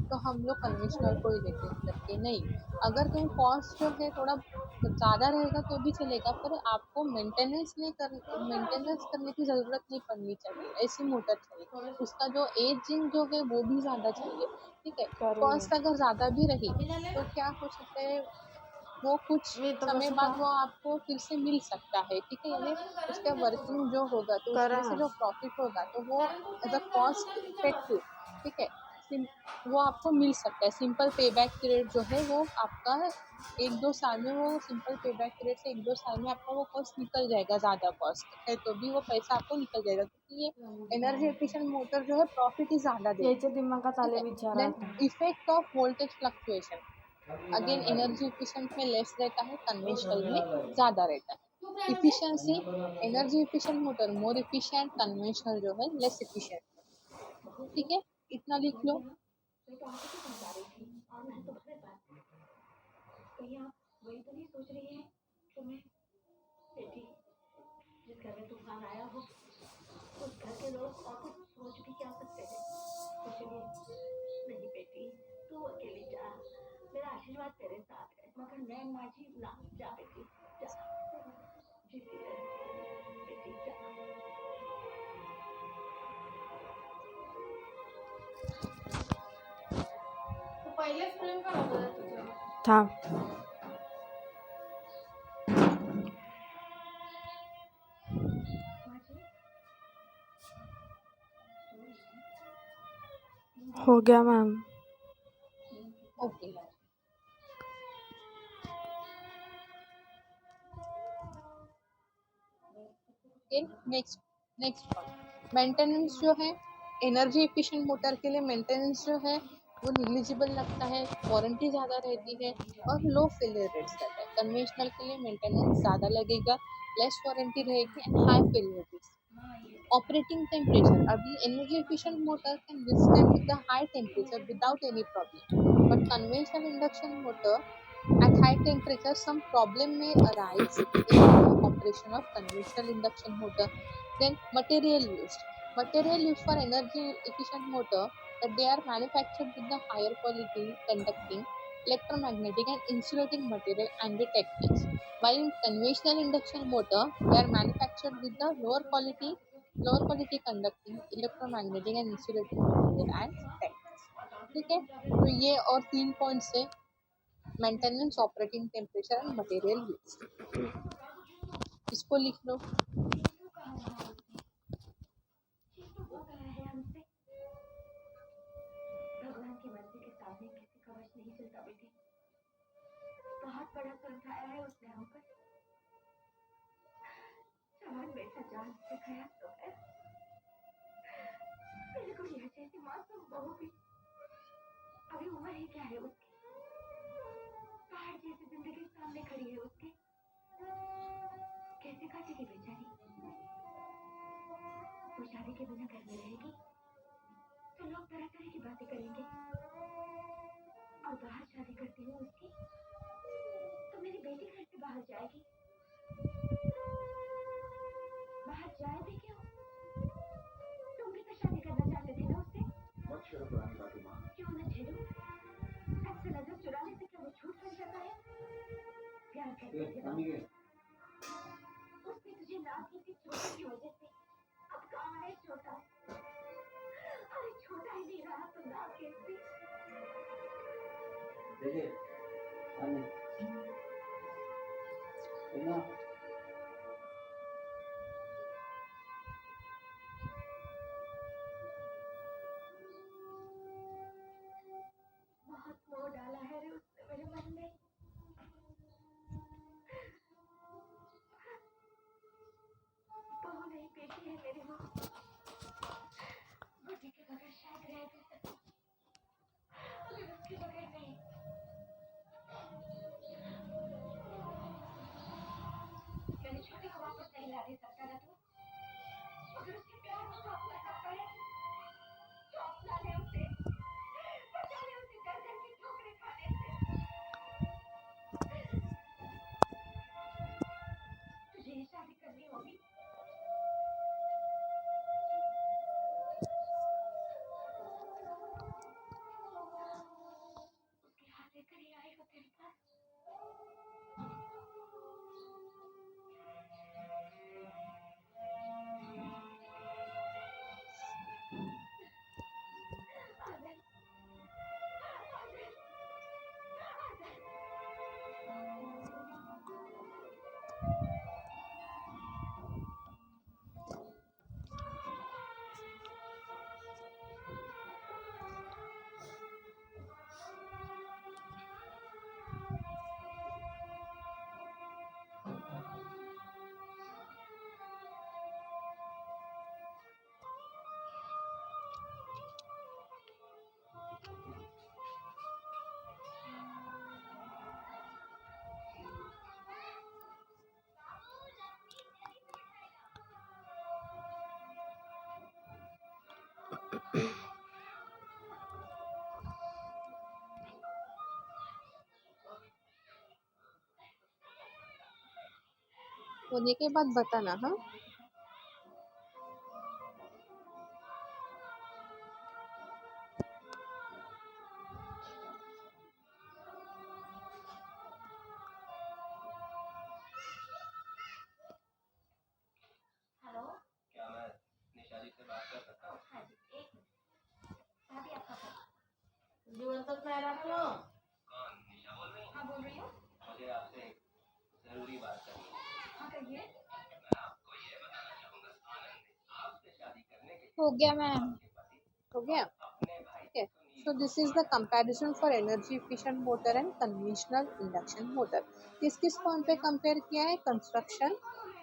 तो हम लोग कन्वेंशनल को ही लेते हैं करके नहीं अगर तुम कॉस्ट जो है थोड़ा ज़्यादा रहेगा तो भी चलेगा पर आपको मेंटेनेंस करने की ज़रूरत नहीं पड़नी चाहिए ऐसी मोटर चाहिए उसका जो एजिंग जो है वो भी ज़्यादा चाहिए ठीक है करूँगी कॉस्ट अगर ज़्यादा भी रही तो क्या हो सकता है वो कुछ मी तो समय कसं बाद का वो आपको फिर से मिल सकता है ठीक है यानी उसका वर्किंग जो होगा तो करा उसमें से जो प्रॉफिट होगा तो वो एज अ कॉस्ट इफेक्टिव ठीक है वो आपको मिल सकता है सिंपल पे बैक पीरियड जो है वो आपका 1-2 साल में वो सिंपल पे बैक पीरियड से 1-2 साल में आपका वो कॉस्ट निकल जाएगा ज़्यादा कॉस्ट है तो भी वो पैसा आपको निकल जाएगा क्योंकि ये एनर्जी एफिशिएंट मोटर जो है प्रॉफिट ही ज़्यादा देती याच्या दिमागात है आले ठीक विचार है देन आता effect of voltage fluctuation again energy efficient में लेस रहता है कन्वेंशनल में ज़्यादा रहता है इफिशियंसी एनर्जी एफिशिएंट मोटर मोर इफिशिएंट कन्वेंशनल जो है लेस इफिशिएंट ठीक है इतना लिख लो तू पहिलेच प्रेम करत होता तुझ्यावर थांब हो गया ma'am okay next next maintenance जो है एनर्जी एफिशिएंट मोटर के लिए मेंटेनेंस जो है वो निग्लिजिबल लगता है वारंटी ज़्यादा रहती है और लो फेलियर रेट्स रहता है कन्वेंशनल के लिए मेंटेनेंस ज़्यादा लगेगा लेस वारंटी रहेगी and high failure rates operating temperature अभी energy efficient motor can withstand with the high temperature without any problem but conventional induction motor at high temperature some problem may arise in the operation of conventional induction motor then material used for energy efficient motor that they are manufactured with the higher quality conducting electromagnetic and insulating material and the techniques. While in conventional induction motor, they are manufactured with the lower quality conducting electromagnetic and insulating material and techniques. ठीक है, तो ये और 3 points है, maintenance, operating temperature and material use. इसको लिख लो। भगवान की मर्जी के सामने किसी का वश नहीं चलता बेटी। बहुत बड़ा सर उठाया है उसने हम पर। जवान बेटा जान से गया तो है। मेरे को यह जैसी मासूम बहू भी, अभी उम्र ही क्या है उसकी। पहाड़ जैसी जिंदगी सामने खड़ी है उसकी। कैसे काटेगी बेचारी। वो शादी के बिना घर में रहेगी तो लोग तरह तरह की बातें करेंगे, और बाहर शादी करती हूँ उसकी तो मेरी बेटी घर से बाहर जाएगी। बाहर जाए भी क्यों? तुम भी तो शादी करना चाहते थे ना उससे। मत छेड़ो पुरानी बातें माँ। क्यों न छेड़ो? ऐसे नजर चुराने से क्या वो झूठ बन जाता है? प्यार करते थे उसने तुझे ना की थी छोटे की वजह से। अब कहाँ है छोटा? अरे छोटा ही नहीं रहा तो ना कैसे? देखिए आने ना बहुत मोह डाला है रे उसने मेरे मन में। बहू नहीं बेटी है मेरी वो। बेटी के बगैर शायद रह भी सकती, मगर उसके बगैर नहीं। मैंने छोटे को वापस नहीं ला दे सकता ना तू, मगर उसके प्यार को तो अपना सकता है। तो अपना ले उसे, बचा ले उसे डर डर के ठोकरें खाने से। तुझे ये शादी करनी होगी। उसके हाथ लेकर ही आएगा तेरे पास। आदर, आदर, आदर। होने के बाद बताना। हाँ, हेलो, क्या मैं निशाली से बात कर सकता हूँ? हाँ जी, एक मिनट। भाभी आपका फोन। जीवन तक मैं रख लो। कौन? निशा बोल रही? हाँ बोल रही हूँ। मुझे आपसे एक जरूरी बात करनी है। हाँ कहिए। मैं आपको ये बताना चाहूँगा आनंद ने आपसे शादी करने के हो गया मैम, आपके पति हो गया। अपने भाई Okay, so this is the comparison for energy efficient motor and conventional induction motor. किस किस पॉइंट पे कंपेयर किया है? Construction,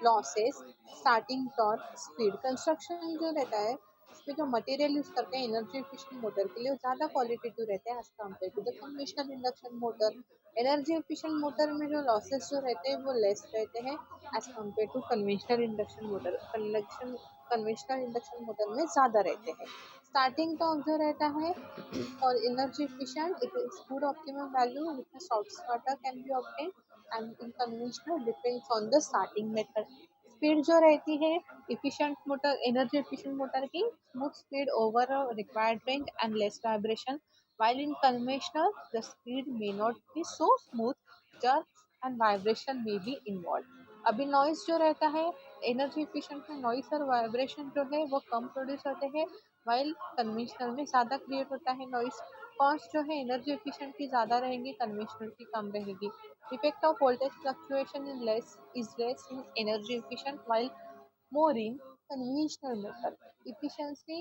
losses, starting torque, speed. Construction जो रहता है इसमें जो मटेरियल यूज करते हैं एनर्जी एफिशिएंट मोटर के लिए वो ज़्यादा क्वालिटेटिव रहते हैं as compare to the conventional induction motor. Energy efficient motor में जो लॉसेस जो रहते हैं वो लेस रहते हैं as compare to conventional induction motor. Conventional induction motor में ज़्यादा रहते हैं। स्टार्टिंग टॉर्क जो रहता है for energy efficient, it is good optimum value with the salt starter can be obtained, and in conventional depends on the starting method. Speed जो रहती है efficient motor, energy efficient motor की smooth speed over required range and less vibration while in conventional the speed may not be so smooth, jerks and vibration may be involved. अभी noise जो रहता है energy efficient में noise और vibration जो है वो कम प्रोड्यूस होते हैं, वाइल कन्वेंशनल में ज़्यादा क्रिएट होता है नॉइस। कॉस्ट जो है एनर्जी एफिशिएंट की ज़्यादा रहेंगी, कन्वेंशनल की कम रहेगी। Effect of voltage fluctuation is less in energy efficient while more in conventional method. Efficiency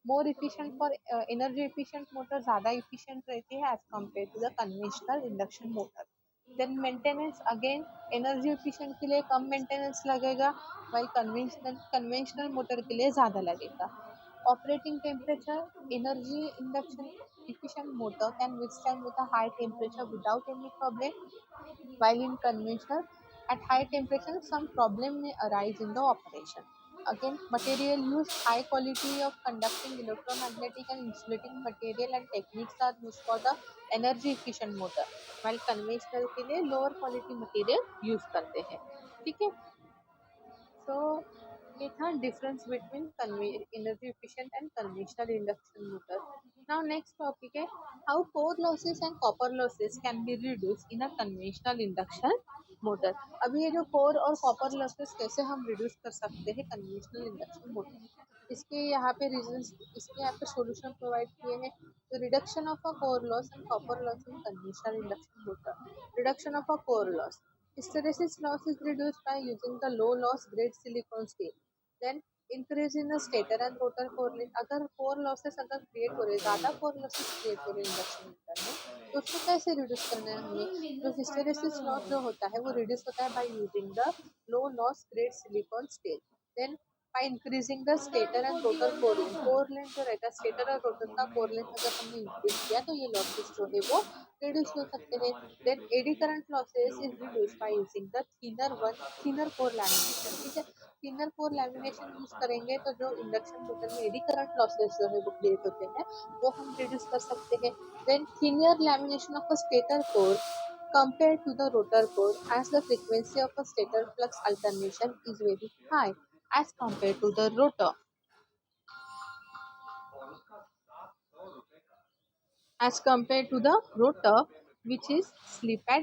more efficient for energy efficient motor ज़्यादा efficient रहती है as compared to the conventional induction motor. Then maintenance again energy efficient के लिए कम maintenance लगेगा, while conventional motor के लिए ज़्यादा लगेगा. Operating temperature energy induction efficient motor can withstand with a high temperature without any problem, while in conventional at high temperature some problem may arise in the operation. Again, material used high quality of conducting electromagnetic and insulating material and techniques are used for the energy efficient motor, while conventional के लिए lower quality material use करते हैं. ठीक है, so ये था difference between energy efficient and conventional induction motor. Now next topic है how core losses and copper losses can be reduced in a conventional induction motor. अभी ये जो core और copper losses कैसे हम reduce कर सकते हैं conventional induction motor, इसके यहाँ पे reasons, इसके यहाँ पे solution provide किए हैं. तो reduction of a core loss and copper loss in conventional induction motor. Reduction of a core loss. Hysteresis loss is reduced by using the low loss grade silicon steel. Then increase in the stator and rotor core length. अगर core losses अगर create हो रहे, ज़्यादा core losses create हो रहे induction motor में, तो उसको कैसे reduce करना है हमें? जो hysteresis loss जो होता है वो reduce होता है by using the low loss grade silicon steel. Then by increasing the stator and rotor core length. core length जो रहता है stator और rotor का core length अगर हमने increase किया तो ये losses जो है वो reduce हो सकते हैं. Then eddy current losses is reduced by using the thinner core lamination. ठीक है, thinner core lamination यूज करेंगे तो जो इंडक्शन मोटर में एडी करंट लॉसेस जो है वो क्रिएट होते हैं वो हम रिड्यूस कर सकते हैं. Then thinner lamination of a stator core compared to the rotor core, as the frequency of a stator flux alternation is very high as compared to the rotor. As compared to the rotor, which is slip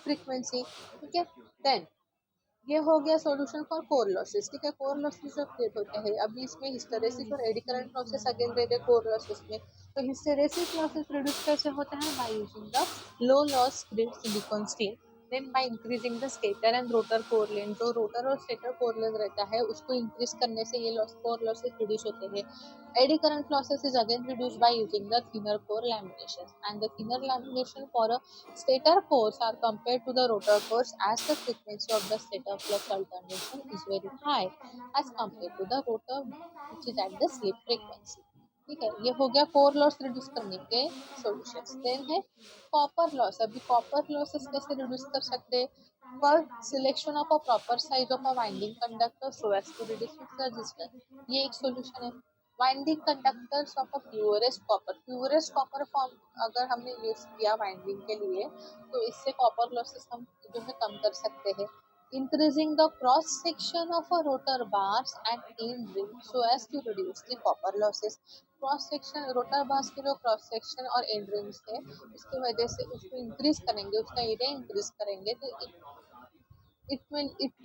frequency. ठीक है, then ये हो गया solution for core losses. ठीक है, core losses जो create होते हैं, अभी इसमें हिस्टेरेसिस और एडी करंट लॉसेस अगेन रहते कोर लॉसेस में. तो हिस्टेरेसिस लॉसेस रिड्यूस कैसे होता है? By using the low loss grade silicon steel. Then by increasing the stator and rotor core length. जो रोटर और स्टेटर कोर लेंथ रहता है उसको इंक्रीज करने से ये कोर लॉसेस रिड्यूस होते हैं. Eddy current losses is again reduced by using the thinner core laminations, and the thinner lamination for a stator cores are compared to the rotor cores as the frequency of the stator flux alternation is very high as compared to the rotor which is at the slip frequency. ठीक है, ये हो गया core loss reduce करने के solutions. Then है copper loss. अभी copper losses कैसे रिड्यूस कर सकते हैं? पर selection of a proper size of a winding conductor so as to reduce its resistance. ये एक सॉल्यूशन है. Winding conductors of a purest copper form अगर हमने यूज किया वाइंडिंग के लिए तो इससे कॉपर लॉसेस हम जो है कम कर सकते हैं. Increasing the cross section of a rotor bars and end ring so as to reduce the copper losses. Cross section rotor bars के जो क्रॉस सेक्शन और एंड रिंग्स है उसकी वजह से उसको इंक्रीज करेंगे, उसका एरिया इंक्रीज करेंगे तो it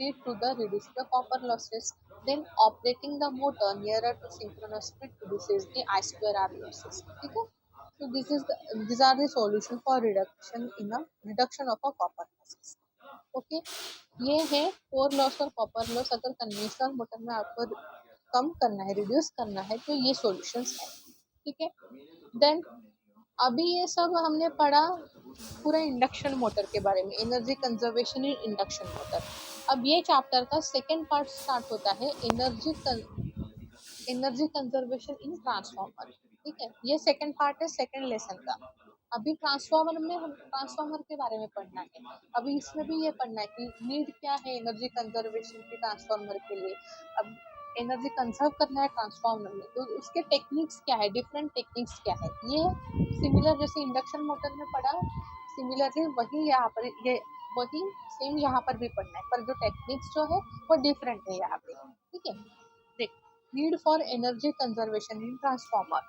lead to the reduce the copper losses. Then operating the motor nearer to synchronous speed reduces the I2R losses. ठीक है, so these are the solution for reduction of a copper losses. Okay, ये है core loss और copper loss. अगर conventional motor में आपको कम करना है, रिड्यूस करना है तो ये सॉल्यूशंस है. ठीक है, देन अभी ये सब हमने पढ़ा पूरा इंडक्शन मोटर के बारे में, एनर्जी कंजर्वेशन इन इंडक्शन मोटर. अब ये चैप्टर का सेकेंड पार्ट स्टार्ट होता है एनर्जी कंजर्वेशन इन ट्रांसफार्मर. ठीक है, ये सेकेंड पार्ट है सेकेंड लेसन का. अभी ट्रांसफार्मर में हम ट्रांसफार्मर के बारे में पढ़ना है. अभी इसमें भी ये पढ़ना है कि नीड क्या है एनर्जी कंजर्वेशन की ट्रांसफार्मर के लिए. अब एनर्जी कंजर्व करना है ट्रांसफार्मर में तो उसके टेक्निक्स क्या है, डिफरेंट टेक्निक्स क्या है. ये सिमिलर जैसे इंडक्शन मोटर में पढ़ा सिमिलरली वही यहाँ पर ये वही सेम यहाँ पर भी पढ़ना है, पर जो टेक्निक्स जो है वो डिफरेंट है यहाँ पे. ठीक है, देख need for energy conservation in transformer.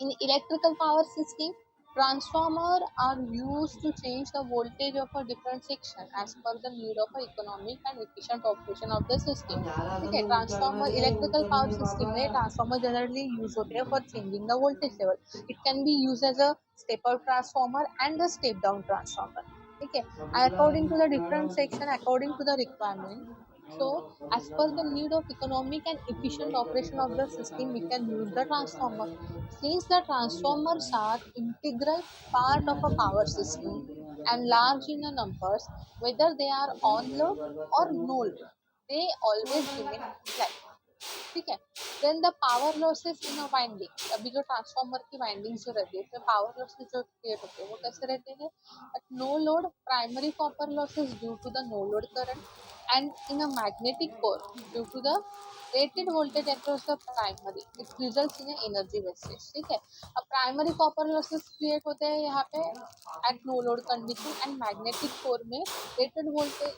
In electrical power system, transformer are used to change the voltage of a different section as per the need of a economic and efficient operation of the system. ठीक है, transformer electrical power system में transformer generally use होते हैं for changing the voltage level. It can be use as a step up transformer and a step down transformer. ठीक है, according to the different section, according to the requirement. So, as per the need of economic and efficient operation of the system, we can use the transformer. Since the transformers are integral part of a power system and large in the numbers, whether they are on load or no load, they always remain flat. ठीक है. Then the power losses in a winding. अभी जो transformer की winding जो रहती है उसमें power losses जो क्रिएट होते हैं वो कैसे रहते हैं? at no load, primary copper losses due to the no load current, and in a magnetic core due to the rated voltage across the primary, it results in a energy wastage. ठीक है. अब primary copper losses create होते हैं यहाँ पे at no load condition, and magnetic core में rated voltage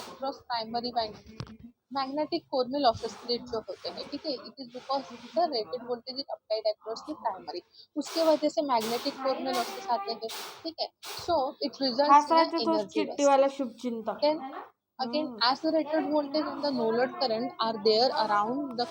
across primary winding. Magnetic core में losses create जो होते हैं, ठीक है, it is because the rated voltage is applied across the primary. उसके वजह से मैग्नेटिक कोर में लॉसेस आते हैं. ठीक है. सो इट रिजल्ट्स इन हसायचं तो एनर्जी चिट्टी वाला शुभचिंतक. again as the rated voltage and the no load current are there around the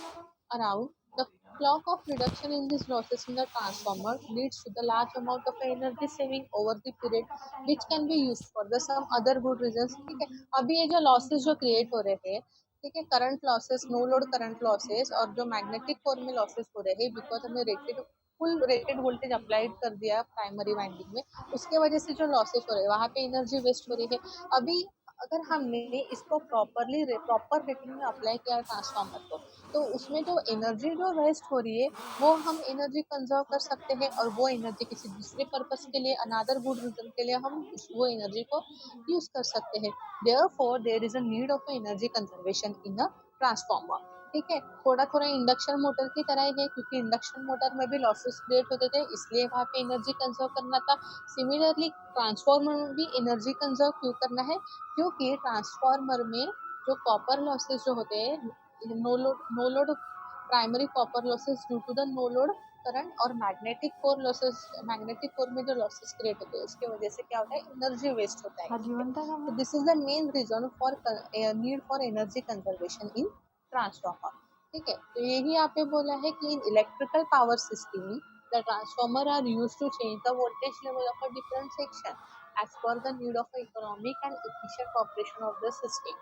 clock of reduction in these losses in the transformer leads to the large amount of energy saving over the period, which can be used for the some other good reasons. ठीक है. अभी ये जो losses जो create हो रहे हैं, ठीक है, current losses, no load current losses और जो मैग्नेटिक कोर में लॉसेस हो रहे हैं बिकॉज हमने फुल रेटेड वोल्टेज अप्लाइड कर दिया प्राइमरी वाइंडिंग में, उसके वजह से जो लॉसेस हो रहे हैं वहाँ पे एनर्जी वेस्ट हो रही है. अभी अगर हमने इसको प्रॉपर रेटिंग में अप्लाई किया ट्रांसफार्मर को, तो उसमें जो एनर्जी जो वेस्ट हो रही है वो हम एनर्जी कंजर्व कर सकते हैं और वो एनर्जी किसी दूसरे पर्पस के लिए, अनदर गुड रीजन के लिए हम वो एनर्जी को यूज कर सकते हैं. Therefore there is a need of energy conservation in a transformer. ठीक है. थोड़ा थोड़ा इंडक्शन मोटर की तरह ही है, क्योंकि इंडक्शन मोटर में भी लॉसेस क्रिएट होते थे, इसलिए वहाँ पे एनर्जी कंजर्व करना था. सिमिलरली ट्रांसफार्मर में भी एनर्जी कंजर्व क्यों करना है? क्योंकि ट्रांसफार्मर में जो कॉपर लॉसेस जो होते हैं, no load primary copper losses due to the no load current और magnetic core losses, magnetic core में जो लॉसेस क्रिएट होते हैं उसकी वजह से क्या होता है? एनर्जी वेस्ट होता है. हा जिवंत का तो this is the main reason for need for energy conservation in transformer. ठीक है. तो यही आपने बोला है कि in electrical power system the transformer are used to change the voltage level of a different section as per the need of economic and efficient operation of the system.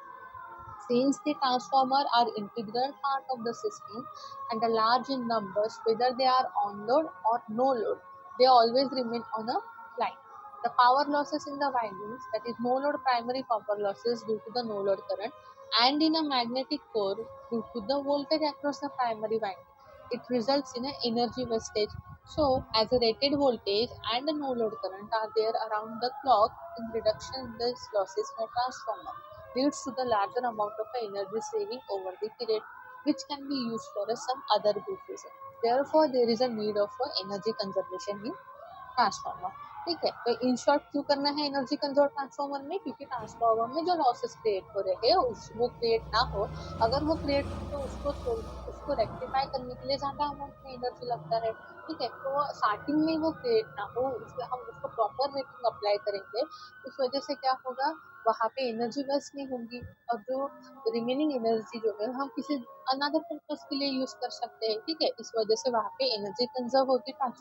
Since the transformer are integral part of the system and are large in numbers, whether they are on load or no load, they always remain on a line. The power losses in the windings, that is no load primary copper losses due to the no load current, and in a magnetic core due to the voltage across the primary winding, it results in an energy wastage. So, as a rated voltage and a no load current are there around the clock, in reduction in these losses in a transformer leads to the larger amount of energy saving over the period, which can be used for some other good reason. Therefore, there is a need of energy conservation in transformer. ठीक है. तो in short क्यों करना है energy conserve transformer में? क्योंकि transformer में जो लॉसेस क्रिएट हो रहे हैं वो क्रिएट ना हो. अगर वो क्रिएट हो तो उसको रेक्टिफाई करने के लिए ज्यादा अमाउंट में एनर्जी लगता है. ठीक है. तो स्टार्टिंग में वो क्रिएट ना हो, हम उसको प्रॉपर रेटिंग अप्लाई करेंगे, उस वजह से क्या होगा? वहाँ पे एनर्जी वेस्ट नहीं होगी और जो रिमेनिंग एनर्जी जो है हम किसी अनदर पर्पस के लिए यूज कर सकते हैं. ठीक है. इस वजह से वहाँ पे एनर्जी कंजर्व होती है.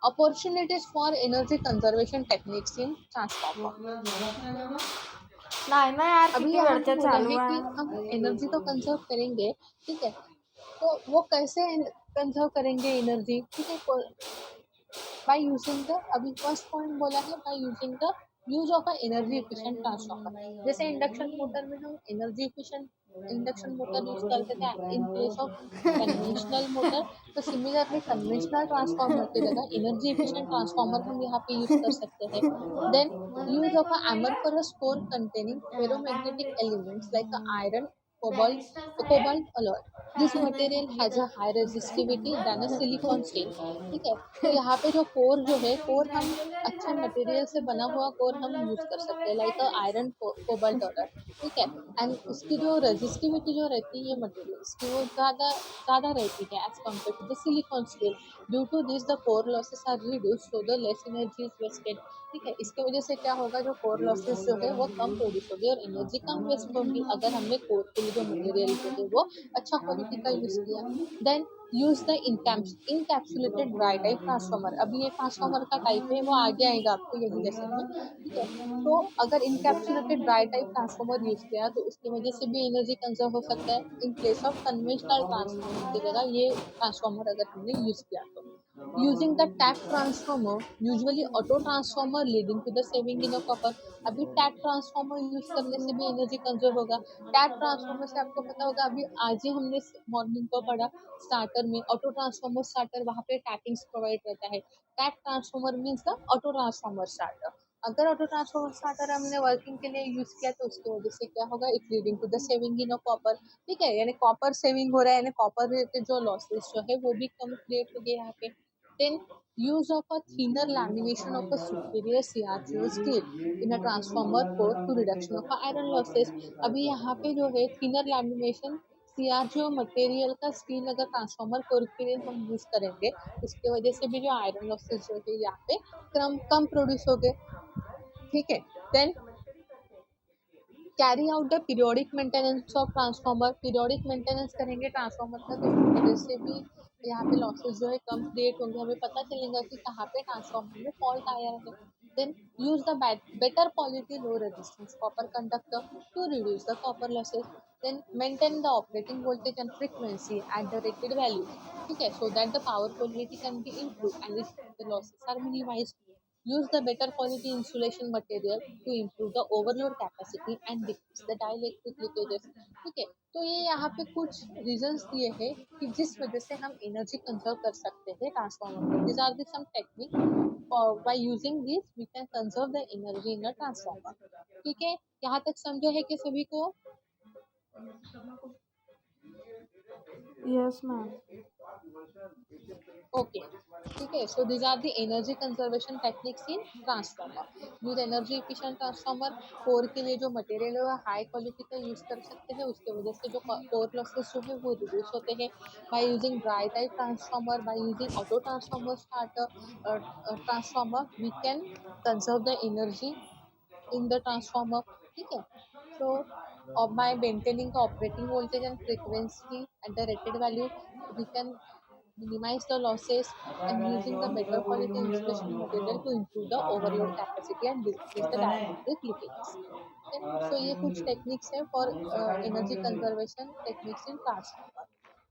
Opportunities for energy conservation techniques in transformer. नाही ना यार, अभी किती यहाँ वेळचं पे बोला चालू है कि आहे. हम एनर्जी तो कंजर्व करेंगे. ठीक है. तो वो कैसे कंजर्व करेंगे एनर्जी? ठीक है. बाय यूजिंग द, अभी फर्स्ट पॉइंट बोला है by using the use of a energy efficient transformer. जैसे इंडक्शन मोटर में हम energy efficient induction motor use करते थे in place of conventional motor. तो सिमिलरली कन्वेंशनल ट्रांसफार्मर की जगह एनर्जी एफिशिएंट ट्रांसफार्मर हम यहाँ पे यूज कर सकते हैं. Then use of a amorphous core containing ferromagnetic elements like iron cobalt alloy. This material has a high resistivity than a silicon steel. ठीक है, तो यहाँ पे जो कोर जो है, कोर हम अच्छे मटेरियल से बना हुआ कोर हम यूज कर सकते हैं, लाइक आयरन कोबाल्ट ऑर्डर. ठीक है, एंड उसकी जो रेजिस्टिविटी जो रहती है मटेरियल्स की वो ज़्यादा रहती है as compare to the silicon steel. Due to this the core losses are reduce, so the less energy is wasted. ठीक है, इसके वजह से क्या होगा, जो कोर लॉसेस जो है वो कम प्रोड्यूस होगी और एनर्जी कम वेस्ट होगी अगर हमने कोर के लिए जो मटेरियल जो है वो अच्छा क्वालिटी का यूज किया. Then use the encapsulated dry type transformer. अभी ये ट्रांसफॉर्मर का टाइप है, वो आगे आएगा आपको यही लेसन में. ठीक है, तो अगर encapsulated dry type transformer use किया तो उसकी वजह से भी एनर्जी कंजर्व हो सकता है. In place of conventional transformer की जगह ये ट्रांसफॉर्मर अगर हमने यूज किया तो. Using the tap transformer, usually auto transformer leading to the saving in a copper. अभी टैप ट्रांसफॉर्मर यूज करने से भी एनर्जी कंजर्व होगा. टैप ट्रांसफॉर्मर से आपको पता होगा, अभी आज ही हमने मॉर्निंग को पढ़ा स्टार्टर में, ऑटो ट्रांसफॉर्मर स्टार्टर, वहाँ पे टैपिंग्स प्रोवाइड रहता है. Tap transformer means the auto transformer starter. अगर ऑटो ट्रांसफॉर्मर स्टार्टर हमने वर्किंग के लिए यूज किया तो उसकी वजह से क्या होगा, it leading to the saving in a copper. ठीक है, यानी कॉपर सेविंग हो रहा है, यानी कॉपर के जो लॉसेस जो है वो भी कम क्रिएट हो गए यहाँ पे. Then use of a thinner lamination of a superior CRGO steel in a transformer core to reduction of iron losses. अभी यहाँ पे जो है thinner lamination CRGO मटेरियल का स्टील अगर ट्रांसफॉर्मर कोर के लिए हम यूज करेंगे, उसके वजह से भी जो आयरन लॉसेस जो है यहाँ पे कम प्रोड्यूस हो गए. ठीक है, then carry out the periodic maintenance of transformer. Periodic maintenance करेंगे ट्रांसफॉर्मर का तो उसकी वजह से भी यहाँ पे लॉसेस जो है कम क्रिएट होंगे. हमें पता चलेगा कि कहाँ पे ट्रांसफॉर्मर में फॉल्ट आया है. Then use the better quality low resistance copper conductor to reduce the copper losses. Then maintain the operating voltage and frequency at the rated value. ठीक है, so that the power quality can be improve and the losses are minimized. Use the better quality insulation material to improve the overload capacity and decrease the dielectric leakages. ठीक है, तो ये यहाँ पे कुछ reasons दिए हैं कि जिस वजह से हम एनर्जी कंजर्व कर सकते हैं ट्रांसफॉर्मर में. These are the some technique by using this we can conserve the energy in a transformer. ठीक है, यहाँ तक समझे है कि सभी को? Yes, ma'am. Okay. ठीक है, so these are the energy conservation techniques in transformer. Use energy efficient transformer. Core के लिए जो मटेरियल है वो हाई क्वालिटी का यूज कर सकते हैं, उसके वजह से जो कोर लॉसेस जो है वो रिड्यूस होते हैं. By using dry type transformer, by using auto transformer starter transformer, we can conserve the energy in the transformer. ठीक है, so by maintaining the operating voltage and frequency at the rated value, we can minimize the losses and using the better quality insulation material to improve the overload capacity and decrease the dielectric leakages. Then, so ये कुछ techniques है for energy conservation techniques in transformer.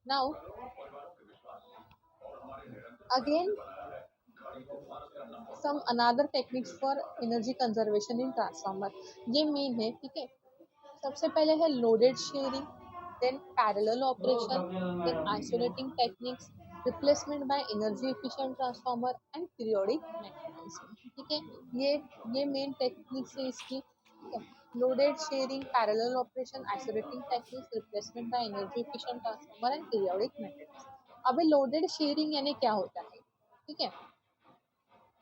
Now again some another techniques for energy conservation in transformer. ये main है. ठीक है, सबसे पहले है loaded sharing, then parallel operation, then isolating techniques, replacement by energy efficient transformer and periodic maintenance. ठीक है, ये मेन टेक्निक्स है इसकी. Loaded sharing, parallel operation, isolating techniques, replacement by energy efficient transformer and periodic maintenance. अभी loaded sharing यानी क्या होता है? ठीक है,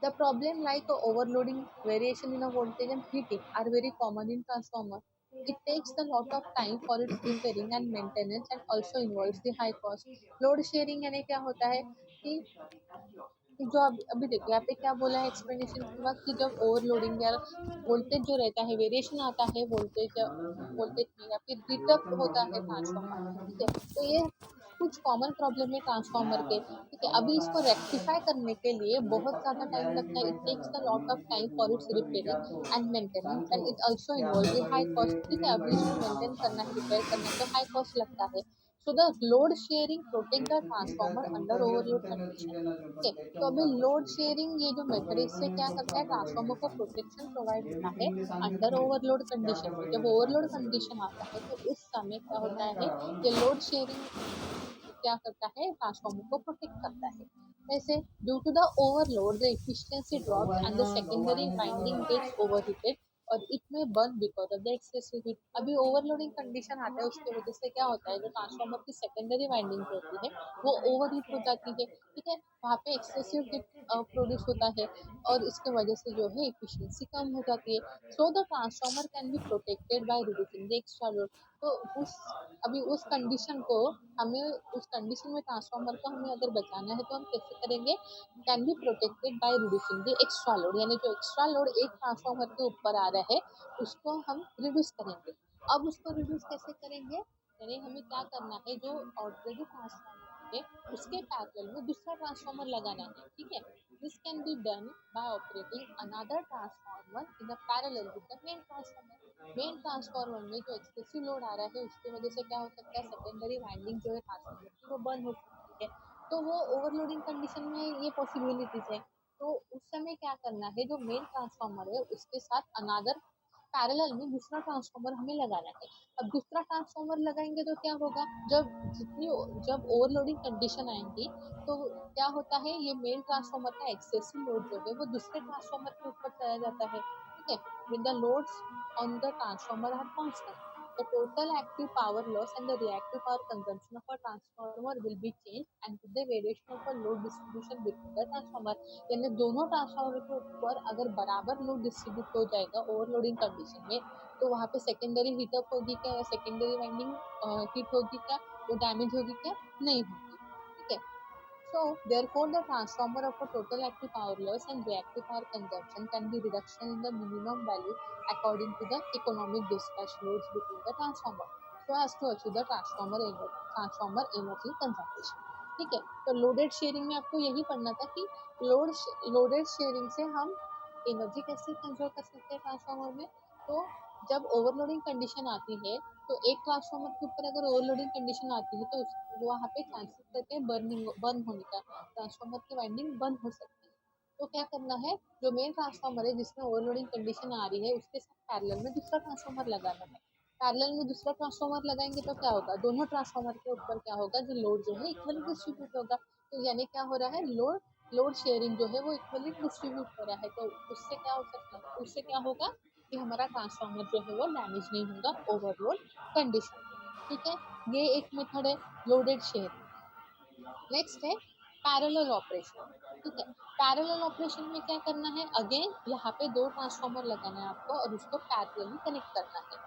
the problem like overloading, variation in a voltage and heating are very common in transformer. It takes a lot of time for its repairing and maintenance and also involves the high cost. Load sharing यानी क्या होता है कि जो अभी देखिए यहाँ पे क्या बोला है एक्सप्लेनेशन के बाद कि जब ओवरलोडिंग या वोल्टेज जो रहता है, वेरिएशन आता है वोल्टेज में या फिर हीटअप होता है ट्रांसफॉर्मर. ठीक है, तो ये कुछ कॉमन प्रॉब्लम है ट्रांसफॉर्मर के. ठीक है, अभी इसको रेक्टिफाई करने के लिए बहुत ज़्यादा टाइम लगता है. It takes the lot of time for its repairing and maintenance and it also involve in high cost. ठीक है, अभी इसको मेंटेन करना है, रिपेयर करना है तो हाई कॉस्ट लगता है. So the load sharing protect the transformer under overload condition. ठीक है, तो अभी लोड शेयरिंग ये जो मेथड है इससे क्या करता है, ट्रांसफॉर्मर को प्रोटेक्शन प्रोवाइड करता है अंडर ओवरलोड कंडीशन में. जब ओवरलोड कंडीशन आता है तो उस समय क्या होता है, ये लोड शेयरिंग क्या करता है, ट्रांसफॉर्मर को प्रोटेक्ट करता है. ऐसे due to the overload the efficiency drops and the secondary winding gets overheated. और it may burn because of the excessive heat. अभी ओवरलोडिंग कंडीशन आता है, उसकी वजह से क्या होता है, जो ट्रांसफार्मर की सेकेंडरी वाइंडिंग होती है वो ओवर हीट हो जाती है, ठीक है, वहाँ पे एक्सेसिव हीट प्रोड्यूस होता है और इसके वजह से जो है एफिशिएंसी कम हो जाती है। So the transformer can be protected by reducing the extra load. तो उस कंडीशन को हमें उस कंडीशन में ट्रांसफार्मर को हमें अगर बचाना है तो हम कैसे करेंगे, can be protected by reducing the extra load, यानी जो एक्स्ट्रा लोड एक ट्रांसफार्मर के ऊपर आ रहा है उसको हम रिड्यूस करेंगे। अब उसको रिड्यूस कैसे करेंगे, यानी हमें क्या करना है, जो ऑलरेडी ट्रांसफार्मर है उसके पैरेलल में दूसरा ट्रांसफार्मर लगाना है, ठीक है। This can be done by operating another transformer in a parallel with the main transformer. Main transformer में जो एक्सेसिव लोड आ रहा है उसकी वजह से क्या हो सकता है, सेकेंडरी वाइंडिंग जो है ट्रांसफार्मर की वो बंद हो सकती है, तो वो ओवरलोडिंग कंडीशन में ये पॉसिबिलिटीज है। तो उस समय क्या करना है, जो मेन ट्रांसफार्मर है उसके साथ अनदर पैरेलल में दूसरा ट्रांसफार्मर हमें लगाना है। अब दूसरा ट्रांसफार्मर लगाएंगे तो क्या होगा, जब ओवरलोडिंग कंडीशन आएंगी तो क्या होता है, ये मेन ट्रांसफार्मर का एक्सेसिव लोड जो है वो दूसरे ट्रांसफार्मर के ऊपर चला जाता है, ठीक है। when the loads on the transformer are constant, the total active power loss and the reactive power consumption of a transformer will be changed and with the variation of a load distribution between the transformer, यानी दोनों transformer के ऊपर अगर बराबर load distribute हो जाएगा overloading condition में, तो वहाँ पे सेकेंडरी हीटअप होगी क्या, या सेकेंडरी वाइंडिंग हीट होगी क्या, वो डैमेज होगी क्या, नहीं होगी, ठीक है। So, therefore, the transformer of a total active power loss and reactive power consumption can be reduction in the minimum value according to the economic dispatch loads between the transformer, so as to achieve the transformer energy conservation, ठीक है। तो loaded sharing में आपको यही पढ़ना था कि loaded sharing से हम एनर्जी कैसे कंजर्व कर सकते हैं ट्रांसफार्मर में। तो जब ओवरलोडिंग कंडीशन आती है, तो एक ट्रांसफार्मर के ऊपर अगर ओवरलोडिंग कंडीशन आती है तो वहाँ पे चांसेस रहते हैं बर्न होने का, ट्रांसफार्मर की वाइंडिंग बंद हो सकती है। तो क्या करना है, जो मेन ट्रांसफार्मर है जिसमें ओवरलोडिंग कंडीशन आ रही है उसके साथ पैरेलल में दूसरा ट्रांसफार्मर लगाना है। पैरेलल में दूसरा ट्रांसफार्मर लगाएंगे तो क्या होगा, दोनों ट्रांसफार्मर के ऊपर क्या होगा, जो लोड जो है इक्वली डिस्ट्रीब्यूट होगा। तो यानी क्या हो रहा है, लोड शेयरिंग जो है वो इक्वली डिस्ट्रीब्यूट हो रहा है। तो उससे क्या हो सकता है, उससे क्या होगा कि हमारा ट्रांसफार्मर जो है वो डैमेज नहीं होगा ओवरलोड कंडीशन में, ठीक है। ये एक मेथड है लोडेड शेयरिंग। नेक्स्ट है पैरेलल ऑपरेशन, ठीक है। पैरेलल ऑपरेशन में क्या करना है, अगेन यहाँ पे दो ट्रांसफार्मर लगाना है आपको और उसको पैरेलली कनेक्ट करना है।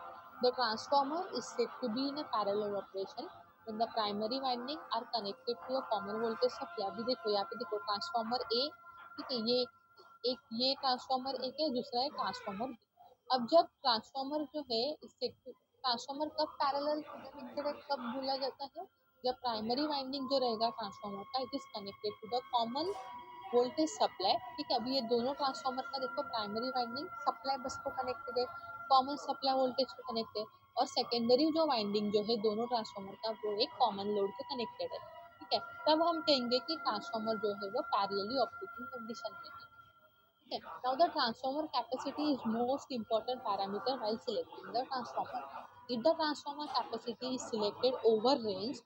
The transformer is said to be in a parallel operation when the primary winding are connected to a common voltage supply। अभी देखो यहाँ पे देखो ट्रांसफार्मर ए, ठीक है, ये ट्रांसफार्मर एक है, दूसरा है ट्रांसफार्मर बी। अब जब ट्रांसफार्मर जो है इससे ट्रांसफार्मर कब पैरेलल कनेक्टेड है, कब बोला जाता है, जब प्राइमरी वाइंडिंग जो रहेगा ट्रांसफार्मर का it is connected to the common voltage supply, ठीक है। अभी ये दोनों ट्रांसफार्मर का देखो प्राइमरी वाइंडिंग सप्लाई बस को कनेक्टेड है, कॉमन सप्लाई वोल्टेज को कनेक्ट है, और सेकेंडरी जो वाइंडिंग जो है दोनों ट्रांसफार्मर का वो एक कॉमन लोड को कनेक्टेड है, ठीक है। तब हम कहेंगे कि ट्रांसफार्मर जो है वो पैरेलली ऑपरेटिंग कंडीशन में है। Okay. Now the transformer capacity is most important parameter while selecting the transformer. If the transformer capacity is selected over range,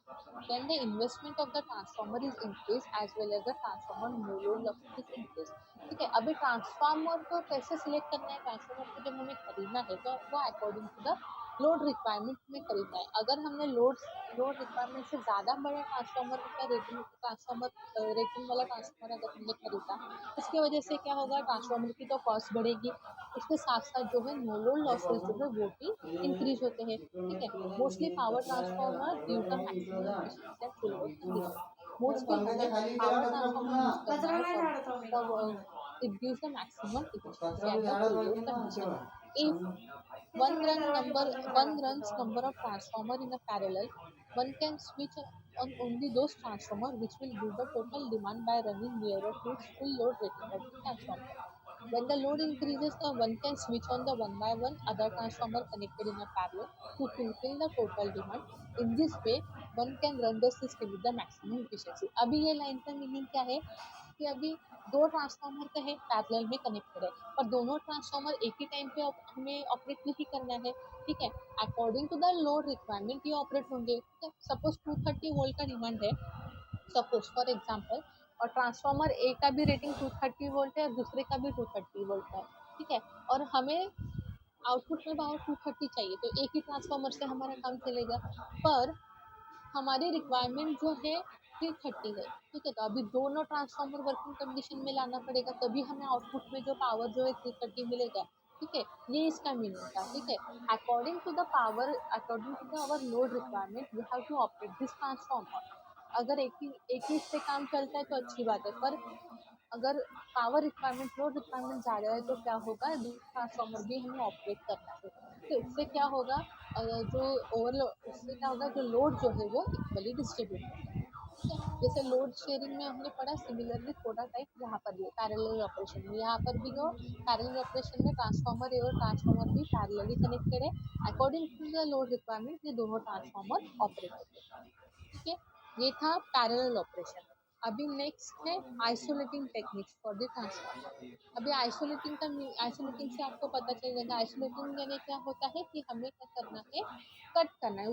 then the investment of the transformer is increased as well as the transformer no load losses is increased. ठीक है, अभी transformer को कैसे select करना है, transformer को जब हमें खरीदना है तो वो according to the load requirement में खरीदना है। अगर हमने लोड रिक्वायरमेंट से ज़्यादा बड़ा ट्रांसफार्मर का रेटिंग वाला ट्रांसफार्मर अगर हमने खरीदा, उसकी वजह से क्या होगा, ट्रांसफार्मर की तो कॉस्ट बढ़ेगी, उसके साथ साथ जो है नो लोड लॉसेस जो है वो भी इंक्रीज होते हैं, ठीक है। Mostly power transformer give the maximum efficiency at full load condition. Mostly हमें पावर ट्रांसफार्मर यूज करना है for it gives the maximum efficiency at the full load condition. If one runs number of transformer in a parallel, one can switch on only those transformer which will give the total demand by running nearer to its full load rating of the transformer. When the load increases, the one can switch on the one by one other transformer connected in a parallel to fulfill the total demand. In this way, one can run the system with the maximum efficiency. अभी ये line का meaning क्या है कि अभी दो transformer का है पैरेलल में कनेक्टेड है और दोनों ट्रांसफार्मर एक ही टाइम पे हमें ऑपरेट नहीं करना है, ठीक है। According to the load requirement ये ऑपरेट होंगे, ठीक है। सपोज 230 वोल्ट का डिमांड है, सपोज फॉर एग्जांपल, और ट्रांसफार्मर ए का भी रेटिंग 230 वोल्ट है और दूसरे का भी 230 वोल्ट है, ठीक है। और हमें आउटपुट में पावर 230 चाहिए, तो एक ही ट्रांसफार्मर से हमारा काम चलेगा। पर हमारी रिक्वायरमेंट जो है 330 है, ठीक है। तो अभी दोनों ट्रांसफार्मर वर्किंग कंडीशन में लाना पड़ेगा, तभी हमें आउटपुट में जो पावर जो है 330 मिलेगा, ठीक है। ये इसका मीनिंग था, ठीक है। According to the power, according to the our load requirement, we have to operate this transformer. अगर एक ही से काम चलता है तो अच्छी बात है, पर अगर पावर रिक्वायरमेंट, लोड रिक्वायरमेंट ज़्यादा है तो क्या होगा, दूसरा ट्रांसफार्मर भी हमें ऑपरेट करना है। तो इससे क्या होगा, जो ओवरलोड, इससे क्या होगा, जो लोड जो है वो इक्वली डिस्ट्रीब्यूट होगा, ठीक है। जैसे लोड शेयरिंग में हमने पढ़ा, सिमिलरली थोड़ा टाइप यहाँ पर भी पैरेलल ऑपरेशन में, यहाँ पर भी जो पैरेलल ऑपरेशन में ट्रांसफार्मर है और ट्रांसफार्मर भी पैरेलली कनेक्टेड है। According to the load requirement ये दोनों ट्रांसफार्मर ऑपरेट होते हैं, ठीक है। ये था पैरेलल ऑपरेशन। अभी नेक्स्ट है isolating techniques for the transformer. अभी आइसोलेटिंग से आपको पता चल जाएगा, आइसोलेटिंग यानी क्या होता है कि हमें क्या करना है, कट करना है,